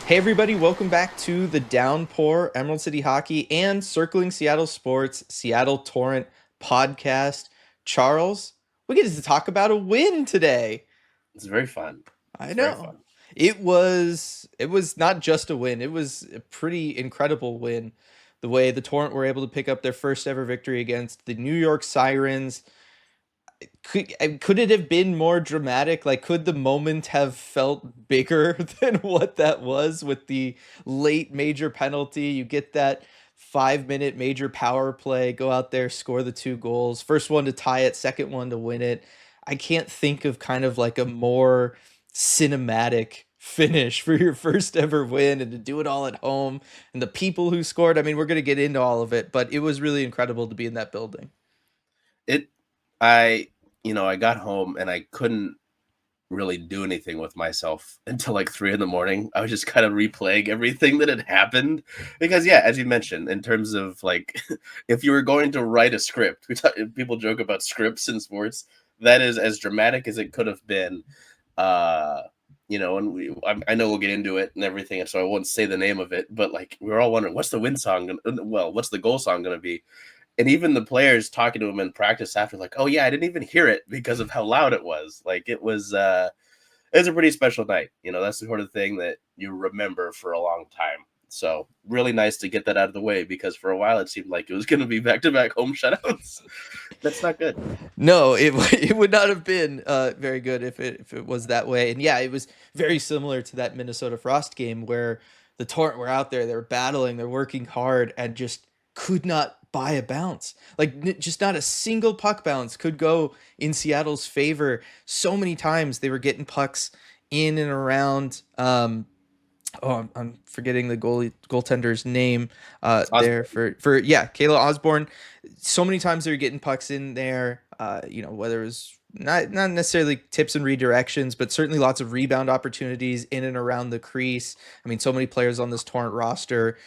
Hey everybody, welcome back to the Downpour, Emerald City Hockey, and Circling Seattle Sports, Seattle Torrent podcast. Charles, we get to talk about a win today. It's very fun. I It's very know. fun. It was not just a win, it was a pretty incredible win. The way the Torrent were able to pick up their first ever victory against the New York Sirens. Could it have been more dramatic? Like, could the moment have felt bigger than what that was with the late major penalty? You get that 5 minute major power play, go out there, score the two goals. First one to tie it, second one to win it. I can't think of kind of like a more cinematic finish for your first ever win and to do it all at home and the people who scored. I mean, we're going to get into all of it, but it was really incredible to be in that building. It I I got home and I couldn't really do anything with myself until like 3 in the morning. I was just kind of replaying everything that had happened. Because yeah, as you mentioned, in terms of like if you were going to write a script, people joke about scripts in sports, that is as dramatic as it could have been. Uh and I know we'll get into it and everything, and so I won't say the name of it, but like we were all wondering, what's the win song what's the goal song gonna be? And even the players talking to him in practice after, like, oh yeah, I didn't even hear it because of how loud it was. Like it was a pretty special night. That's the sort of thing that you remember for a long time. So really nice to get that out of the way, because for a while it seemed like it was going to be back to back home shutouts. That's not good. No, it it would not have been very good if it was that way. And yeah, it was very similar to that Minnesota Frost game where the Torrent were out there, they were battling, they're working hard, and just could not buy a bounce. Like just not a single puck bounce could go in Seattle's favor. So many times they were getting pucks in and around. I'm forgetting the goaltender's name. It's There Osborne. for yeah, Kayla Osborne. So many times they were getting pucks in there. Whether it was not necessarily tips and redirections, but certainly lots of rebound opportunities in and around the crease. I mean, so many players on this Torrent roster,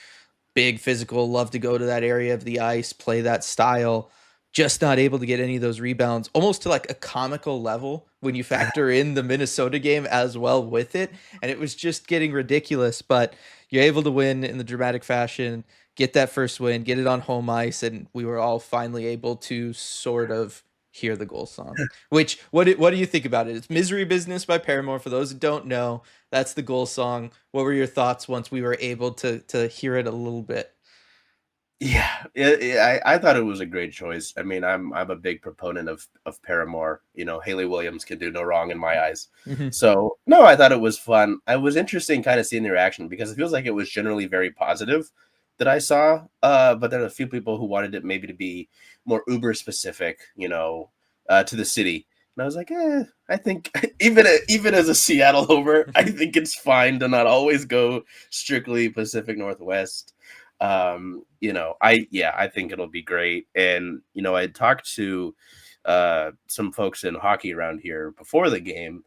big physical, love to go to that area of the ice, play that style. Just not able to get any of those rebounds, almost to like a comical level when you factor in the Minnesota game as well with it. And it was just getting ridiculous, but you're able to win in the dramatic fashion, get that first win, get it on home ice, and we were all finally able to sort of hear the goal song. Which what do you think about it? It's Misery Business by Paramore. For those who don't know, that's the goal song. What were your thoughts once we were able to hear it a little bit? Yeah, I thought it was a great choice. I mean, I'm a big proponent of Paramore. Haley Williams can do no wrong in my eyes. Mhm. So no, I thought it was fun. I was interesting kind of seeing the reaction, because it feels like it was generally very positive that I saw. But there are a few people who wanted it maybe to be more Uber specific, to the city. And I was like, I think even as a Seattle homer, I think it's fine to not always go strictly Pacific Northwest. I think it'll be great. And I talked to some folks in hockey around here before the game,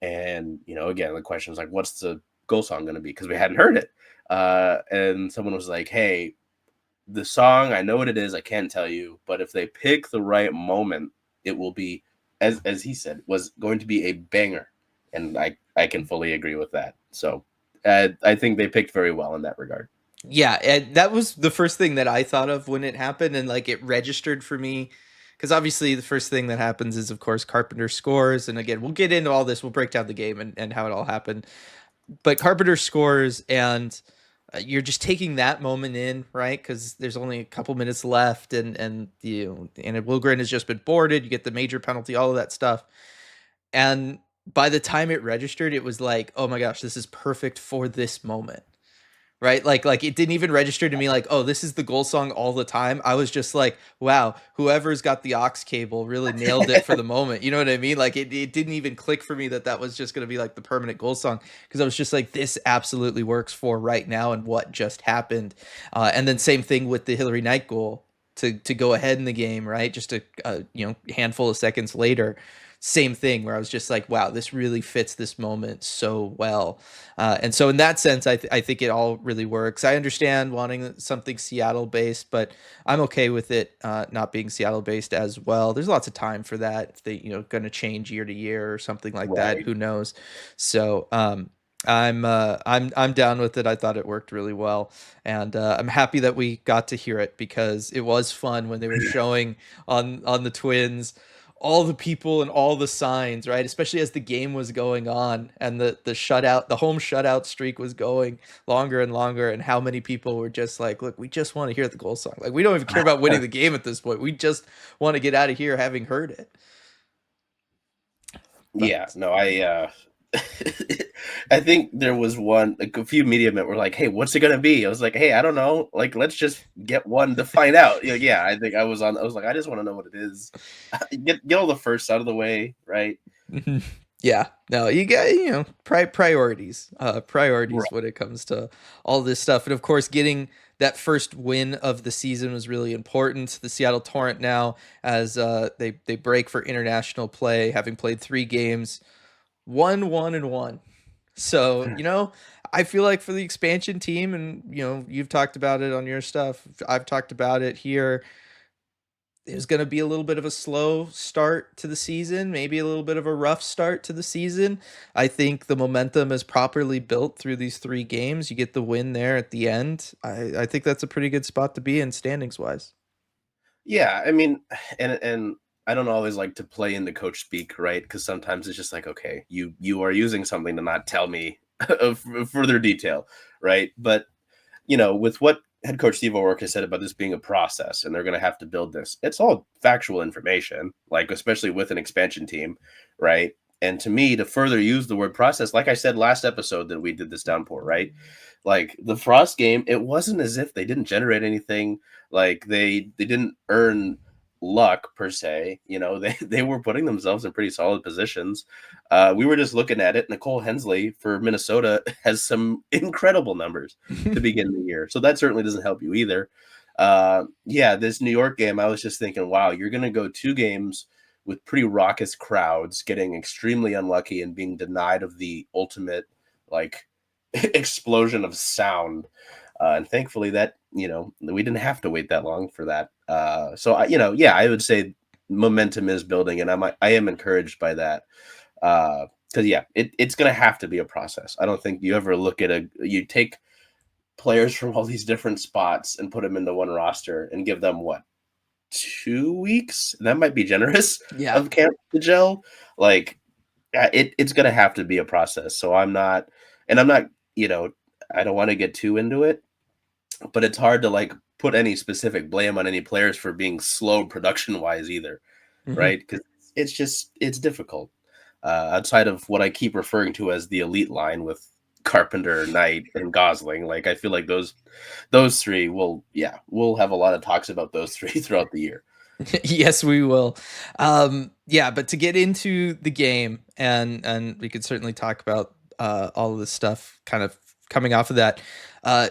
and again, the question was like, what's the goal song going to be, because we hadn't heard it. And someone was like, hey, the song, I know what it is, I can't tell you, but if they pick the right moment, it will be, as he said, was going to be a banger. And I can fully agree with that. So I think they picked very well in that regard. Yeah, and that was the first thing that I thought of when it happened, and like it registered for me because obviously the first thing that happens is, of course, Carpenter scores, and again, we'll get into all this. We'll break down the game and how it all happened. But Carpenter scores, and you're just taking that moment in, right? Because there's only a couple minutes left, and and Wilgren has just been boarded. You get the major penalty, all of that stuff, and by the time it registered, it was like, oh my gosh, this is perfect for this moment, right? Like it didn't even register to me like, oh, this is the goal song all the time. I was just like, wow, whoever's got the aux cable really nailed it for the moment. You know what I mean? Like it didn't even click for me that that was just going to be like the permanent goal song, because I was just like, this absolutely works for right now and what just happened. And then same thing with the Hillary Knight goal to go ahead in the game, right? Just a handful of seconds later, same thing where I was just like, wow, this really fits this moment so well. And so in that sense, I think it all really works. I understand wanting something Seattle based, but I'm okay with it not being Seattle based as well. There's lots of time for that. If they, going to change year to year or something like that, Right. who knows? So, I'm down with it. I thought it worked really well, and I'm happy that we got to hear it because it was fun when they were showing on the Twins all the people and all the signs, right? Especially as the game was going on and the home shutout streak was going longer and longer, and how many people were just like, "Look, we just want to hear the goal song. Like, we don't even care about winning the game at this point. We just want to get out of here having heard it." Yeah, But no, I think there was one, like a few media men were like, "Hey, what's it gonna be?" I was like, "Hey, I don't know. Like, let's just get one to find out." Yeah, I think I was on. I was like, I just want to know what it is. Get all the first out of the way, right? Mhm. Yeah, no, you got, priorities, priorities Right. when it comes to all this stuff, and of course, getting that first win of the season was really important. The Seattle Torrent now, as they break for international play, having played 3 games, 1-1-1. So I feel like for the expansion team, and you've talked about it on your stuff, I've talked about it here, there's going to be a little bit of a slow start to the season, maybe a little bit of a rough start to the season. I think the momentum is properly built through these 3 games. You get the win there at the end. I think that's a pretty good spot to be in standings wise. Yeah, I mean, and I don't always like to play into coach speak, right? Because sometimes it's just like, okay, you are using something to not tell me of further detail, right? But with what head coach Steve O'Rourke has said about this being a process and they're going to have to build this, it's all factual information, like especially with an expansion team, right? And to me, to further use the word process, like I said last episode that we did this downpour, right? Like the Frost game, it wasn't as if they didn't generate anything. Like they didn't earn luck per se. They were putting themselves in pretty solid positions. We were just looking at it. Nicole Hensley for Minnesota has some incredible numbers to begin the year, so that certainly doesn't help you either. Yeah, this New York game, I was just thinking, wow, you're going to go 2 games with pretty raucous crowds, getting extremely unlucky and being denied of the ultimate like explosion of sound. And thankfully that, we didn't have to wait that long for that. So yeah, I would say momentum is building and I am encouraged by that. Cause yeah, it's going to have to be a process. I don't think you ever look at you take players from all these different spots and put them into one roster and give them what, 2 weeks? That might be generous Yeah. of camp to gel. Like, it's going to have to be a process. So I'm not, you know, I don't want to get too into it, but it's hard to like put any specific blame on any players for being slow production wise either, Mhm. right? Because it's difficult. Outside of what I keep referring to as the elite line with Carpenter, Knight, and Gosling, like I feel like those three we'll have a lot of talks about those three throughout the year. Yes, we will. Yeah, but to get into the game, and we could certainly talk about all of this stuff kind of coming off of that.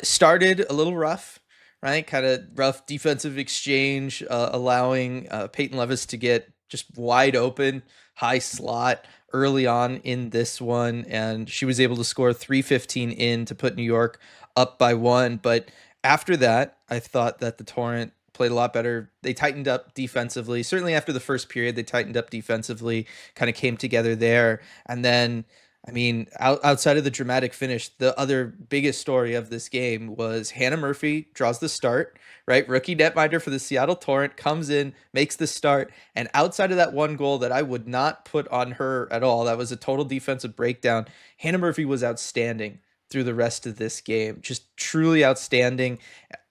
Started a little rough, right? Kind of rough defensive exchange, allowing Peyton Levis to get just wide open, high slot early on in this one, and she was able to score 3:15 in to put New York up by 1. But after that, I thought that the Torrent played a lot better. They tightened up defensively. Certainly after the first period, they tightened up defensively, kind of came together there. And then, I mean, outside of the dramatic finish, the other biggest story of this game was Hannah Murphy draws the start, right? Rookie netminder for the Seattle Torrent comes in, makes the start. And outside of that one goal that I would not put on her at all, that was a total defensive breakdown. Hannah Murphy was outstanding through the rest of this game. Just truly outstanding.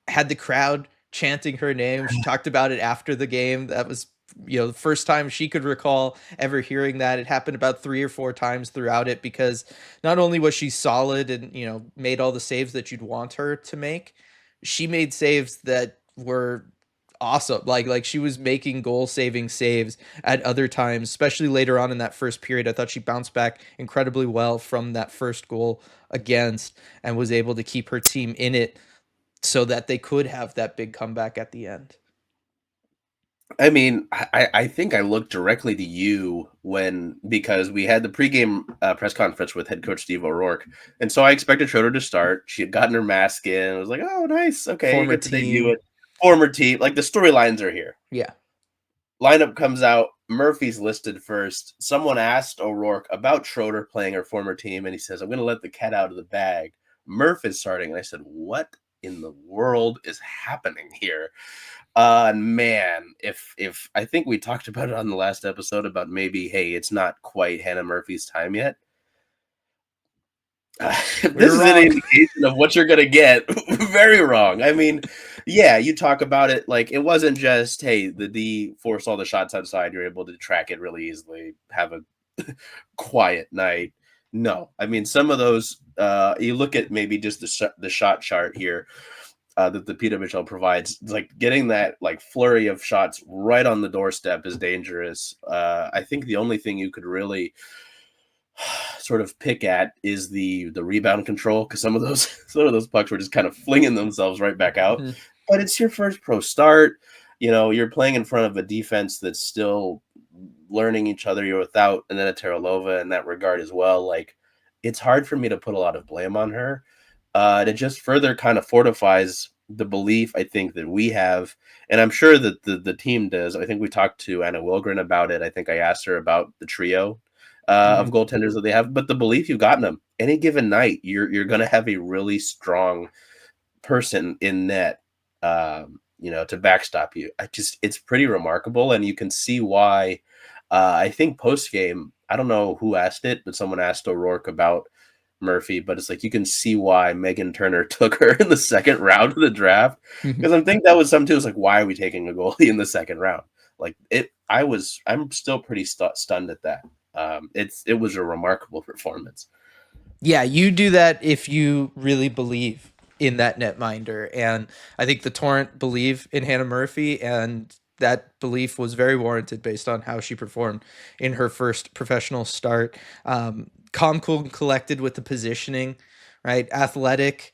Had the crowd chanting her name. She talked about it after the game. That was, the first time she could recall ever hearing that. It happened about 3 or 4 times throughout it because not only was she solid and, made all the saves that you'd want her to make, she made saves that were awesome. Like she was making goal saving saves at other times, especially later on in that first period. I thought she bounced back incredibly well from that first goal against and was able to keep her team in it so that they could have that big comeback at the end. I mean, I think I looked directly to you because we had the pregame press conference with head coach Steve O'Rourke, and so I expected Schroeder to start. She had gotten her mask in. I was like, "Oh, nice, okay, you Former get to debut team. it." Former team, like the storylines are here. Yeah. Lineup comes out. Murphy's listed first. Someone asked O'Rourke about Schroeder playing her former team, and he says, "I'm going to let the cat out of the bag. Murph is starting." And I said, "What in the world is happening here?" Man, if I think we talked about it on the last episode about maybe, hey, it's not quite Hannah Murphy's time yet. If We this were is an wrong. indication of what you're gonna get, very wrong. I mean, yeah, you talk about it like it wasn't just, hey, the D forced all the shots outside, you're able to track it really easily, have a quiet night. No, I mean some of those. You look at maybe just the shot chart here that the PWHL provides. Like getting that like flurry of shots right on the doorstep is dangerous. I think the only thing you could really sort of pick at is the rebound control, because some of those pucks were just kind of flinging themselves right back out. Mhm. But it's your first pro start. You're playing in front of a defense that's still learning each other. You're without Aneta Teralova in that regard as well. Like, it's hard for me to put a lot of blame on her. It just further kind of fortifies the belief I think that we have, and I'm sure that the team does. I think we talked to Anna Wilgren about it. I think I asked her about the trio of Mhm. goaltenders that they have, but the belief you've got in them. Any given night, you're going to have a really strong person in net, to backstop you. It's pretty remarkable, and you can see why. I think post game, I don't know who asked it, but someone asked O'Rourke about Murphy, but it's like you can see why Megan Turner took her in the second round of the draft, Mhm. because I think that was something too. It's like, why are we taking a goalie in the second round? Like it, I'm still pretty stunned at that. It was a remarkable performance. Yeah, you do that if you really believe in that netminder. And I think the Torrent believe in Hannah Murphy, and that belief was very warranted based on how she performed in her first professional start. Calm, cool, and collected with the positioning, right? Athletic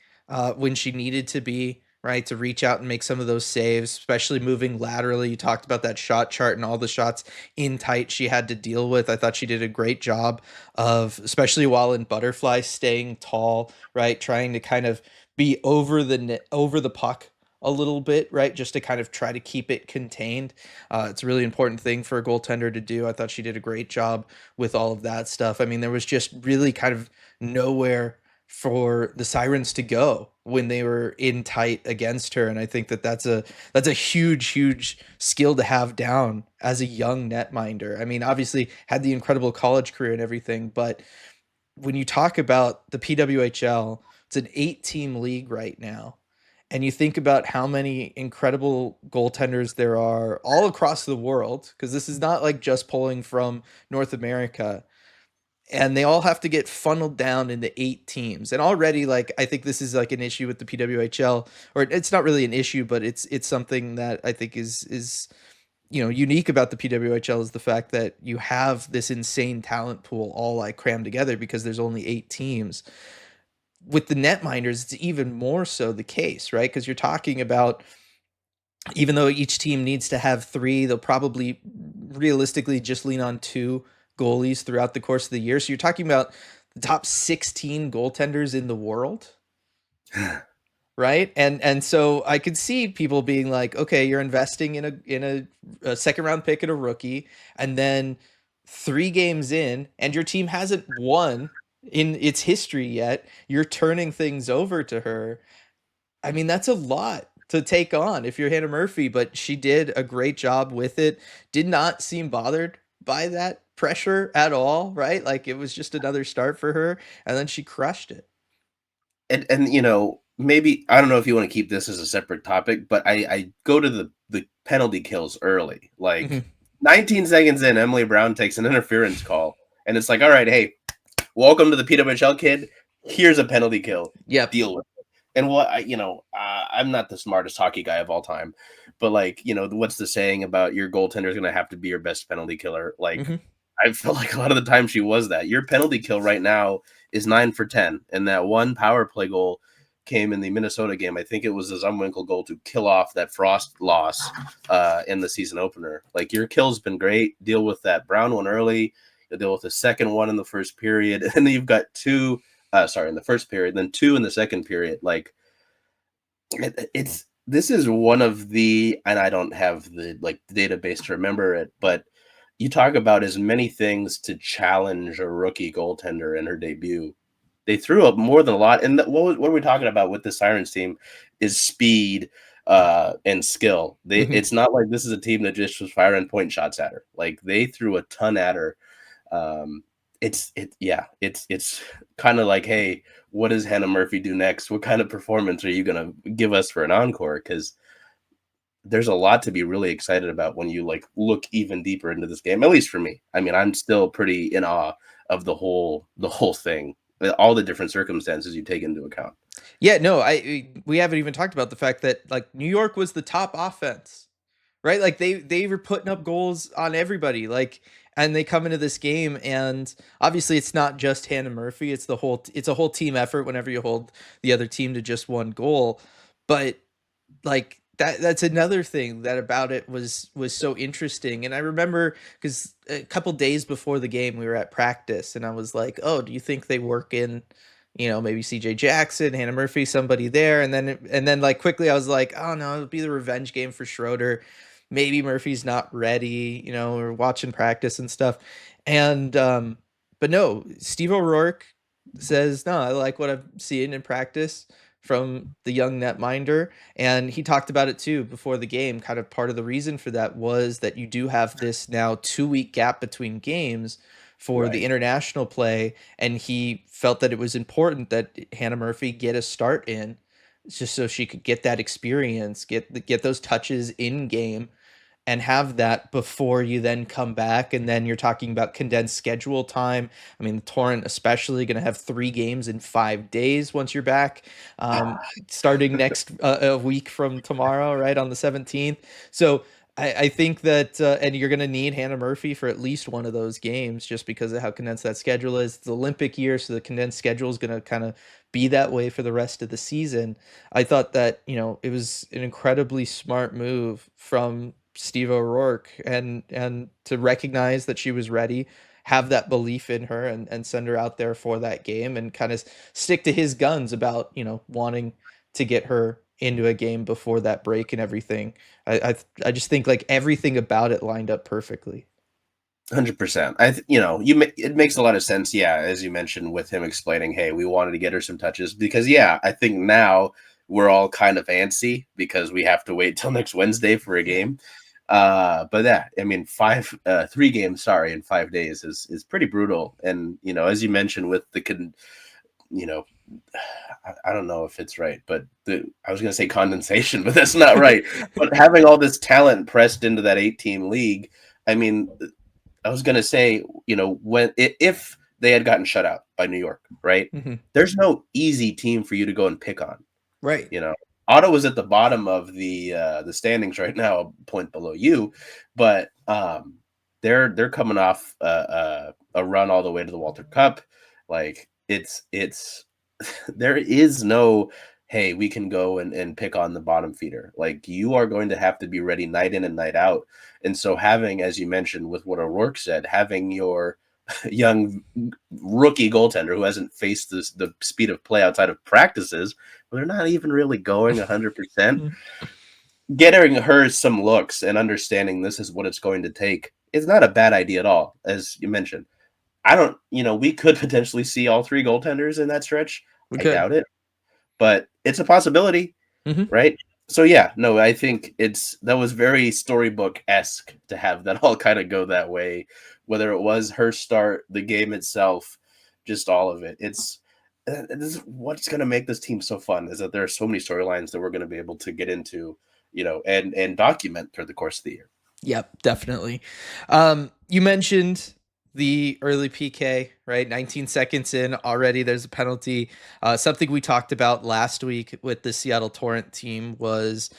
when she needed to be, right? To reach out and make some of those saves, especially moving laterally. You talked about that shot chart and all the shots in tight she had to deal with. I thought she did a great job of, especially while in butterfly, staying tall, right? Trying to kind of be over the net, over the puck a little bit, right? Just to kind of try to keep it contained. It's a really important thing for a goaltender to do. I thought she did a great job with all of that stuff. I mean, there was just really kind of nowhere for the Sirens to go when they were in tight against her, and I think that that's a huge skill to have down as a young netminder. I mean, obviously had the incredible college career and everything, but when you talk about the PWHL, it's an 8-team league right now. And you think about how many incredible goaltenders there are all across the world, because this is not like just pulling from North America, and they all have to get funneled down into 8 teams. And already, like, I think this is like an issue with the PWHL, or it's not really an issue, but it's something that I think is unique about the PWHL, is the fact that you have this insane talent pool all like crammed together because there's only 8 teams. With the netminders, it's even more so the case, right? Because you're talking about, even though each team needs to have 3, they'll probably realistically just lean on 2 goalies throughout the course of the year. So you're talking about the top 16 goaltenders in the world, right? And so I could see people being like, okay, you're investing in a second round pick at a rookie, and then 3 games in, and your team hasn't won in its history yet. You're turning things over to her. I mean, that's a lot to take on if you're Hannah Murphy, but she did a great job with it. Did not seem bothered by that pressure at all, right? Like it was just another start for her, and then she crushed it. And maybe I don't know if you want to keep this as a separate topic, but I go to the penalty kills early. Like Mhm. 19 seconds in, Emily Brown takes an interference call, and it's like, all right, hey, welcome to the PWHL, kid. Here's a penalty kill. Yep. Deal with it. And I'm not the smartest hockey guy of all time, but like, what's the saying about your goaltender is going to have to be your best penalty killer? Like, Hmm. I felt like a lot of the time she was that. Your penalty kill right now is 9 for 10, and that one power play goal came in the Minnesota game. I think it was a Zumwinkle goal to kill off that Frost loss in the season opener. Like, your kill's been great. Deal with that Brown one early. You'll deal with the second one in the first period, and then you've got 2. In the first period, then 2 in the second period. Like, this is one of the, and I don't have the like database to remember it, but you talk about as many things to challenge a rookie goaltender in her debut. They threw up more than a lot. And what are we talking about with the Sirens team is speed and skill. Mhm. It's not like this is a team that just was firing point shots at her. Like they threw a ton at her. Um, it's kind of like, hey, what does Hannah Murphy do next? What kind of performance are you gonna give us for an encore? Because there's a lot to be really excited about when you like look even deeper into this game. At least for me. I mean, I'm still pretty in awe of the whole thing, all the different circumstances you take into account. Yeah, no, we haven't even talked about the fact that like New York was the top offense, right? Like they were putting up goals on everybody, like, and they come into this game, and obviously it's not just Hannah Murphy; it's a whole team effort. Whenever you hold the other team to just one goal, but like that's another thing that about it was so interesting. And I remember because a couple days before the game we were at practice and I was like, oh, do you think they work in, maybe CJ Jackson, Hannah Murphy, somebody there? And then like quickly I was like, oh no, it'll be the revenge game for Schroeder. Maybe Murphy's not ready, we're watching practice and stuff. And but no, Steve O'Rourke says, no, I like what I'm seeing in practice from the young netminder. And he talked about it too before the game. Kind of part of the reason for that was that you do have this now 2 week gap between games for the Right. international play. And he felt that it was important that Hannah Murphy get a start in just so she could get that experience, get those touches in game and have that before you then come back. And then you're talking about condensed schedule time. I mean, Torrent especially going to have 3 games in 5 days once you're back, Ah, starting next a week from tomorrow, right on the 17th. So I think that, and you're going to need Hannah Murphy for at least one of those games just because of how condensed that schedule is. It's the Olympic year, so the condensed schedule is going to kind of be that way for the rest of the season. I thought that, it was an incredibly smart move from Steve O'Rourke and to recognize that she was ready, have that belief in her and send her out there for that game and kind of stick to his guns about, wanting to get her into a game before that break and everything. I just think like everything about it lined up perfectly. 100%. It makes a lot of sense. Yeah, as you mentioned, with him explaining, hey, we wanted to get her some touches because, yeah, I think now we're all kind of antsy because we have to wait till next Wednesday for a Yeah. game. But yeah, I mean, 3 games, sorry, in 5 days is pretty brutal. And as you mentioned, with you know, I don't know if it's right, but I was going to say condensation, but that's not right. But having all this talent pressed into that 8-team league, I mean, I was gonna say, if they had gotten shut out by New York, right? Mhm. There's no easy team for you to go and pick on. Right. You know, Ottawa's at the bottom of the standings right now, a point below you, but they're coming off a run all the way to the Walter Cup. Like it's there is no, hey, we can go and pick on the bottom feeder. Like you are going to have to be ready night in and night out. And so having, as you mentioned with what O'Rourke said, having your young rookie goaltender who hasn't faced the speed of play outside of practices, they're not even really going 100%. Mhm. Getting her some looks and understanding this is what it's going to take is not a bad idea at all, as you mentioned. I don't, we could potentially see all three goaltenders in that stretch. We I could. doubt it, but it's a possibility, Mhm. right? So yeah, no, I think that was very storybook esque to have that all kind of go that way. Whether it was her start, the game itself, just all of it. This is what's going to make this team so fun is that there are so many storylines that we're going to be able to get into, and document through the course of the year. Yep, definitely. You mentioned the early PK, right? 19 seconds in already, there's a penalty. Something we talked about last week with the Seattle Torrent team was,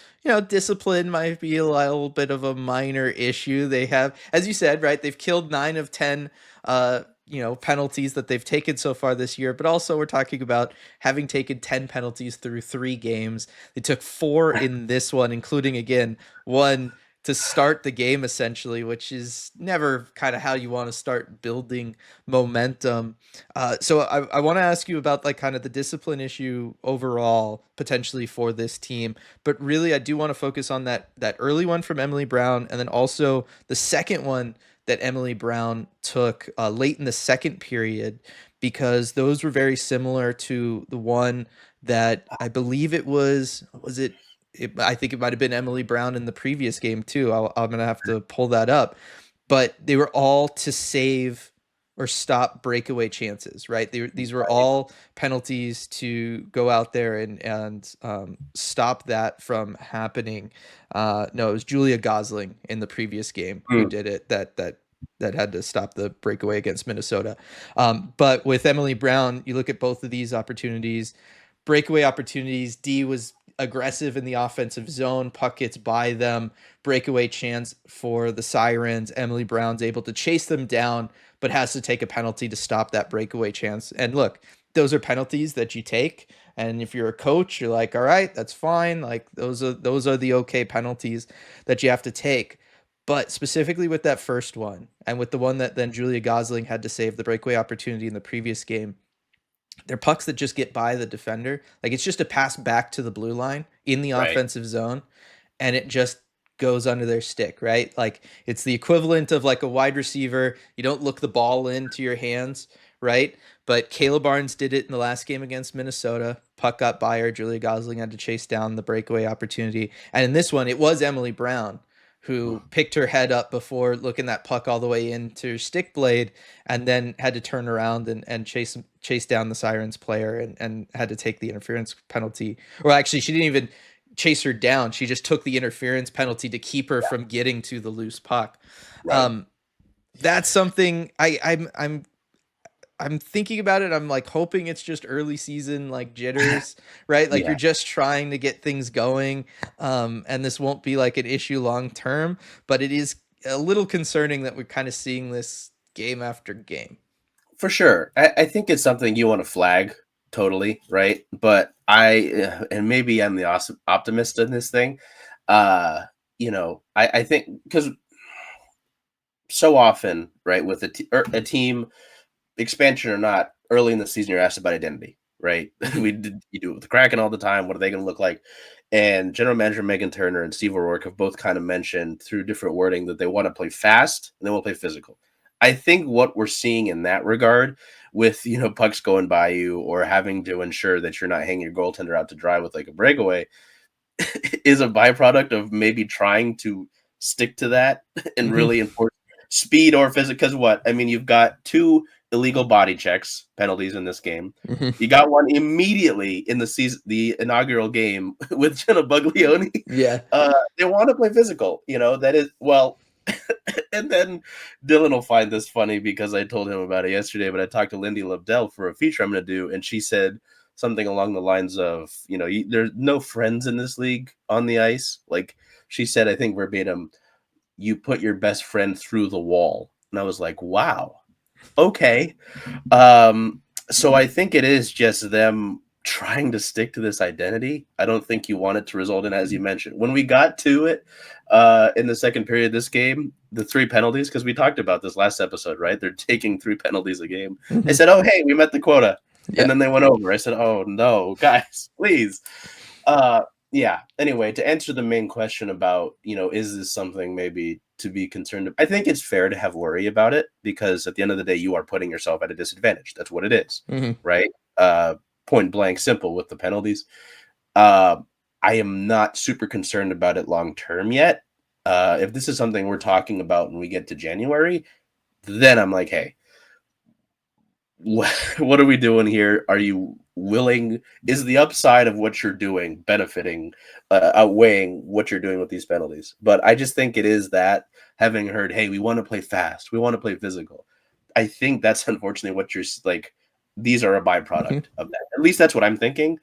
discipline might be a little bit of a minor issue. They have, as you said, right? They've killed 9 of 10, penalties that they've taken so far this year. But also, we're talking about having taken 10 penalties through 3 games. They took 4 in this one, including again one to start the game essentially, which is never kind of how you want to start building momentum. So I want to ask you about like kind of the discipline issue overall potentially for this team, but really I do want to focus on that early one from Emily Brown and then also the second one that Emily Brown took late in the second period, because those were very similar to the one that I believe was it. I think it might have been Emily Brown in the previous game too. I'm gonna have to pull that up, but they were all to save or stop breakaway chances, right? These were Right. all penalties to go out there and stop that from happening. No, it was Julia Gosling in the previous game who Mm, did it. That had to stop the breakaway against Minnesota. But with Emily Brown, you look at both of these opportunities, breakaway opportunities. D was aggressive in the offensive zone. Puck gets by them. Breakaway chance for the Sirens. Emily Brown's able to chase them down, but has to take a penalty to stop that breakaway chance. And look, those are penalties that you take. And if you're a coach, you're like, all right, that's fine. Like those are the okay penalties that you have to take. But specifically with that first one, and with the one that then Julia Gosling had to save the breakaway opportunity in the previous game, they're pucks that just get by the defender. Like it's just a pass back to the blue line in the right. offensive zone, and it just goes under their stick, right? Like it's the equivalent of like a wide receiver. You don't look the ball into your hands, right? But Kayla Barnes did it in the last game against Minnesota. Puck got by her. Julia Gosling had to chase down the breakaway opportunity. And in this one, it was Emily Brown who picked her head up before looking that puck all the way into her stick blade, and then had to turn around and chase down the Sirens player, and had to take the interference penalty. Or actually, she didn't even chase her down. She just took the interference penalty to keep her from getting to the loose puck. Right. Um, that's something I'm thinking about it. I'm like hoping it's just early season like jitters, right? Like you're Yeah, just trying to get things going, and this won't be like an issue long term. But it is a little concerning that we're kind of seeing this game after game. for sure. I think it's something you want to flag totally, right? But and maybe I'm the optimist in this thing. Uh, I think because so often, right, with a team, expansion or not, early in the season, you're asked about identity, right? Mhm. You do it with the Kraken all the time. What are they going to look like? And general manager Megan Turner and Steve O'Rourke have both kind of mentioned through different wording that they want to play fast and they want to play physical. I think what we're seeing in that regard, with pucks going by you or having to ensure that you're not hanging your goaltender out to dry with like a breakaway, is a byproduct of maybe trying to stick to that and Mhm. really enforce speed or physical. Because what I mean, you've got two illegal body checks penalties in this game. Mhm. You got one immediately in the season, the inaugural game with Jenna Buglioni. Yeah. They want to play physical, that is well. And then Dylan will find this funny because I told him about it yesterday, but I talked to Lindy Lobdell for a feature I'm going to do, and she said something along the lines of, there's no friends in this league on the ice. Like she said, I think verbatim, you put your best friend through the wall. And I was like, wow, okay. So I think it is just them trying to stick to this identity. I don't think you want it to result in, as you mentioned, when we got to it in the second period of this game, the three penalties, because we talked about this last episode, right? They're taking three penalties a game. I Mhm. said, oh, hey, we met the quota. And Yeah. then they went over. I said, oh, no, guys, please. Uh, yeah. Anyway, to answer the main question about, is this something maybe to be concerned? I think it's fair to have worry about it because at the end of the day, you are putting yourself at a disadvantage. That's what it is, Mhm. right? Point blank, simple with the penalties. Uh, I am not super concerned about it long term yet. If this is something we're talking about when we get to January, then I'm like, hey, what are we doing here? Are you willing? Is the upside of what you're doing benefiting, outweighing what you're doing with these penalties? But I just think it is that, having heard, hey, we want to play fast, we want to play physical. I think that's unfortunately what you're like. These are a Mhm. byproduct of that. At least that's what I'm thinking.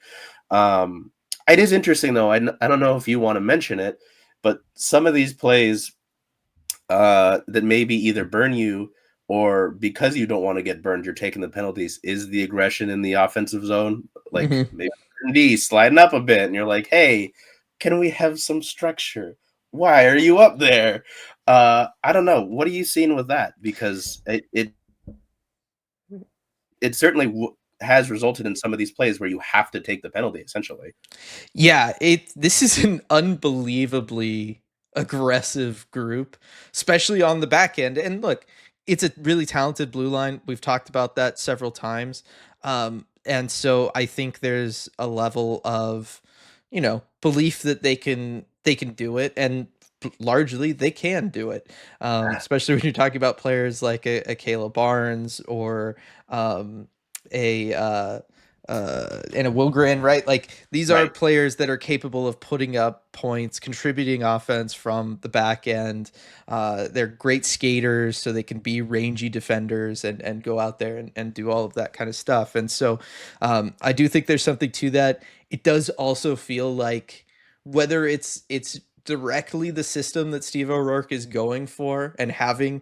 Um, it is interesting though. I don't know if you want to mention it, but some of these plays that maybe either burn you or because you don't want to get burned, you're taking the penalties, is the aggression in the offensive zone. Like Mhm. maybe D sliding up a bit, and you're like, hey, can we have some structure? Why are you up there? I don't know. What are you seeing with that? Because it certainly has resulted in some of these plays where you have to take the penalty essentially. Yeah, this is an unbelievably aggressive group, especially on the back end. And look, it's a really talented blue line. We've talked about that several times. And so I think there's a level of, belief that they can do it, and largely they can do it. Especially when you're talking about players like a Caleb Barnes or um, a and a Wilgren, right? Like these are Right. players that are capable of putting up points, contributing offense from the back end. They're great skaters, so they can be rangy defenders and go out there and do all of that kind of stuff. And so I do think there's something to that. It does also feel like whether it's directly the system that Steve O'Rourke is going for and having,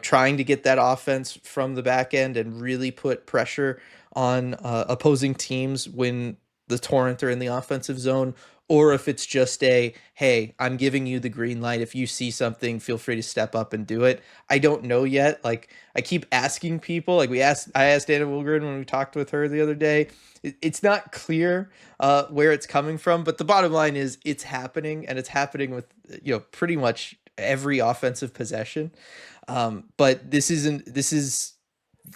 trying to get that offense from the back end and really put pressure on opposing teams when the Torrent are in the offensive zone, or if it's just a, hey, I'm giving you the green light. If you see something, feel free to step up and do it. I don't know yet. Like I keep asking people, like I asked Anna Wilgren when we talked with her the other day. It's not clear where it's coming from, but the bottom line is it's happening, and it's happening with pretty much every offensive possession. But this is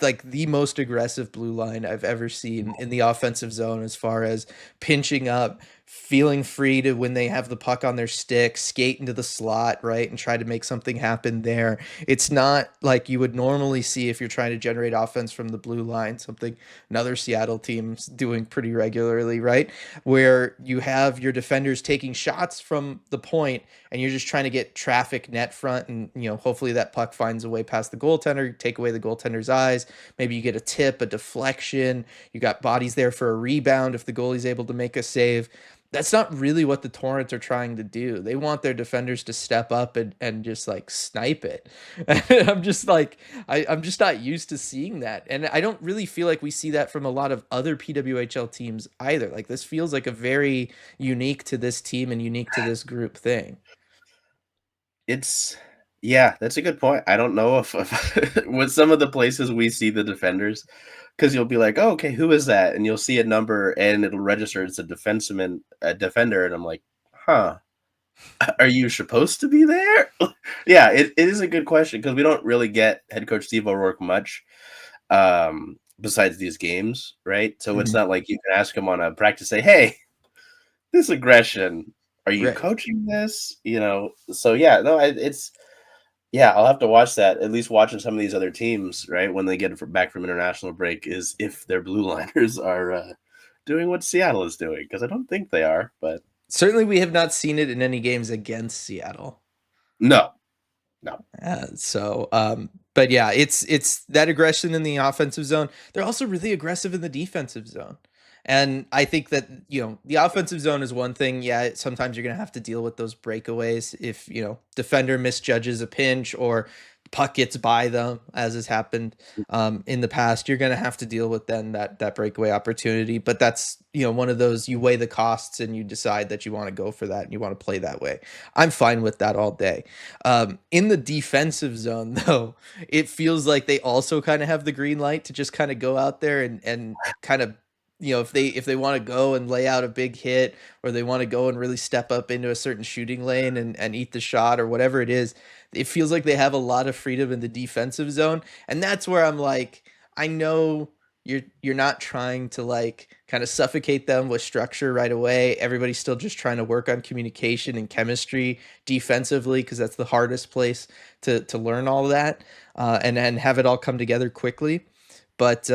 like the most aggressive blue line I've ever seen in the offensive zone, as far as pinching up, feeling free to, when they have the puck on their stick, skate into the slot, right, and try to make something happen there. It's not like you would normally see if you're trying to generate offense from the blue line, something another Seattle team's doing pretty regularly, right? Where you have your defenders taking shots from the point and you're just trying to get traffic net front, and hopefully that puck finds a way past the goaltender, take away the goaltender's eyes. Maybe you get a tip, a deflection, you got bodies there for a rebound if the goalie's able to make a save. That's not really what the Torrents are trying to do. They want their defenders to step up and just like snipe it. I'm just like, I'm just not used to seeing that. And I don't really feel like we see that from a lot of other PWHL teams either. Like this feels like a very unique to this team and unique to this group thing. It's yeah, that's a good point. I don't know if with some of the places we see the defenders, because you'll be like, oh, okay, who is that? And you'll see a number and it'll register as a defender, and I'm like, huh, are you supposed to be there? Yeah, it is a good question because we don't really get head coach Steve O'Rourke much besides these games, right? So it's Mhm. not like you can ask him on a practice, say, hey, this aggression, are you Right. coaching this? So yeah, no, it's yeah, I'll have to watch that. At least watching some of these other teams, right, when they get back from international break, is if their blue liners are doing what Seattle is doing, because I don't think they are. But Certainly, we have not seen it in any games against Seattle. no, no, But yeah, it's that aggression in the offensive zone. They're also really aggressive in the defensive zone, and I think that the offensive zone is one thing. Yeah, sometimes you're gonna have to deal with those breakaways if defender misjudges a pinch or puck gets by them, as has happened in the past. You're gonna have to deal with then that breakaway opportunity. But that's one of those, you weigh the costs and you decide that you want to go for that and you want to play that way. I'm fine with that all day. In the defensive zone, though, it feels like they also kind of have the green light to just kind of go out there and kind of, if they want to go and lay out a big hit, or they want to go and really step up into a certain shooting lane and eat the shot or whatever it is. It feels like they have a lot of freedom in the defensive zone, and that's where I'm like, I know you're not trying to like kind of suffocate them with structure right away. Everybody's still just trying to work on communication and chemistry defensively, because that's the hardest place to learn all that and have it all come together quickly. But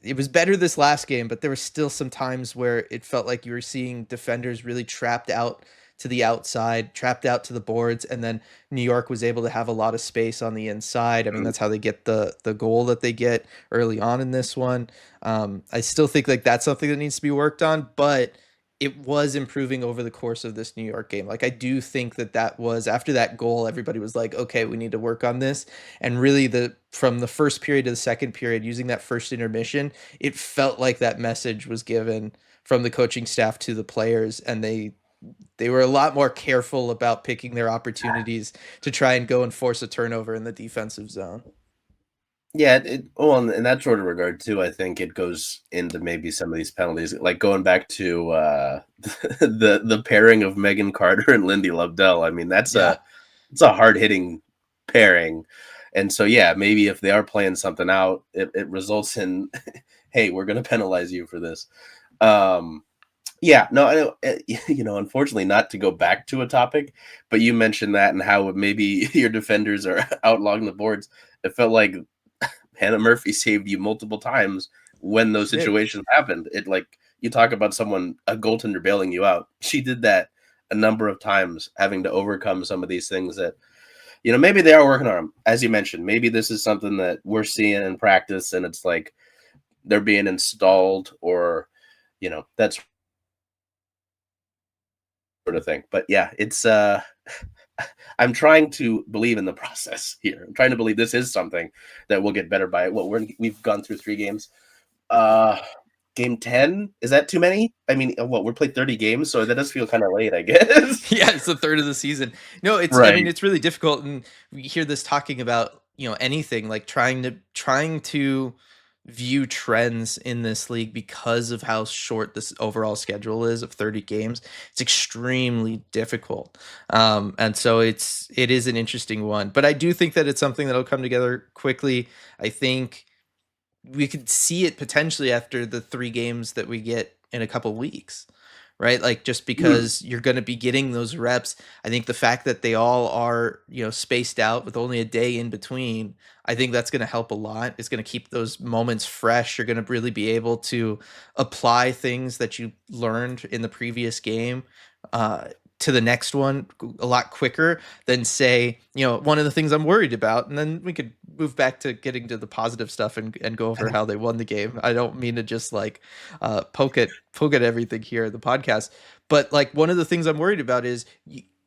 it was better this last game, but there were still some times where it felt like you were seeing defenders really trapped out to the outside, trapped out to the boards, and then New York was able to have a lot of space on the inside. I mean, mm, that's how they get the goal that they get early on in this one. I still think like that's something that needs to be worked on, but it was improving over the course of this New York game. Like I do think that was after that goal, everybody was like, okay, we need to work on this. And really, the from the first period to the second period, using that first intermission, it felt like that message was given from the coaching staff to the players, and they were a lot more careful about picking their opportunities to try and go and force a turnover in the defensive zone. Yeah, well, in that sort of regard too, I think it goes into maybe some of these penalties, like going back to the pairing of Megan Carter and Lindy Lobdell. I mean, Yeah. it's a hard hitting pairing, and so yeah, maybe if they are playing something out, it results in, hey, we're going to penalize you for this. Um, yeah, no, I know, unfortunately, not to go back to a topic, but you mentioned that and how maybe your defenders are outlogging the boards. It felt like Hannah Murphy saved you multiple times when those She did. situations happened. It like you talk about someone a goaltender bailing you out. She did that a number of times, having to overcome some of these things that maybe they are working on them. As you mentioned, maybe this is something that we're seeing in practice, and it's like they're being installed, or that's sort of thing. But yeah, it's I'm trying to believe in the process here. I'm trying to believe this is something that we'll get better by. Well, we've gone through 3 games. Uh, Game 10, is that too many? I mean, what, we're played 30 games, so that does feel kind of late, I guess. Yeah, it's the third of the season. No, I mean, Right. it's really difficult, and we hear this talking about, anything like trying to view trends in this league because of how short this overall schedule is of 30 games. It's extremely difficult. And so it is an interesting one. But I do think that it's something that'll come together quickly. I think we could see it potentially after the 3 games that we get in a couple weeks, right? Like, just Mm, because you're going to be getting those reps. I think the fact that they all are, spaced out with only a day in between, I think that's going to help a lot. It's going to keep those moments fresh. You're going to really be able to apply things that you learned in the previous game uh, to the next one a lot quicker than, say, one of the things I'm worried about. And then we could move back to getting to the positive stuff and go over how they won the game. I don't mean to just like poke at everything here in the podcast, but like, one of the things I'm worried about is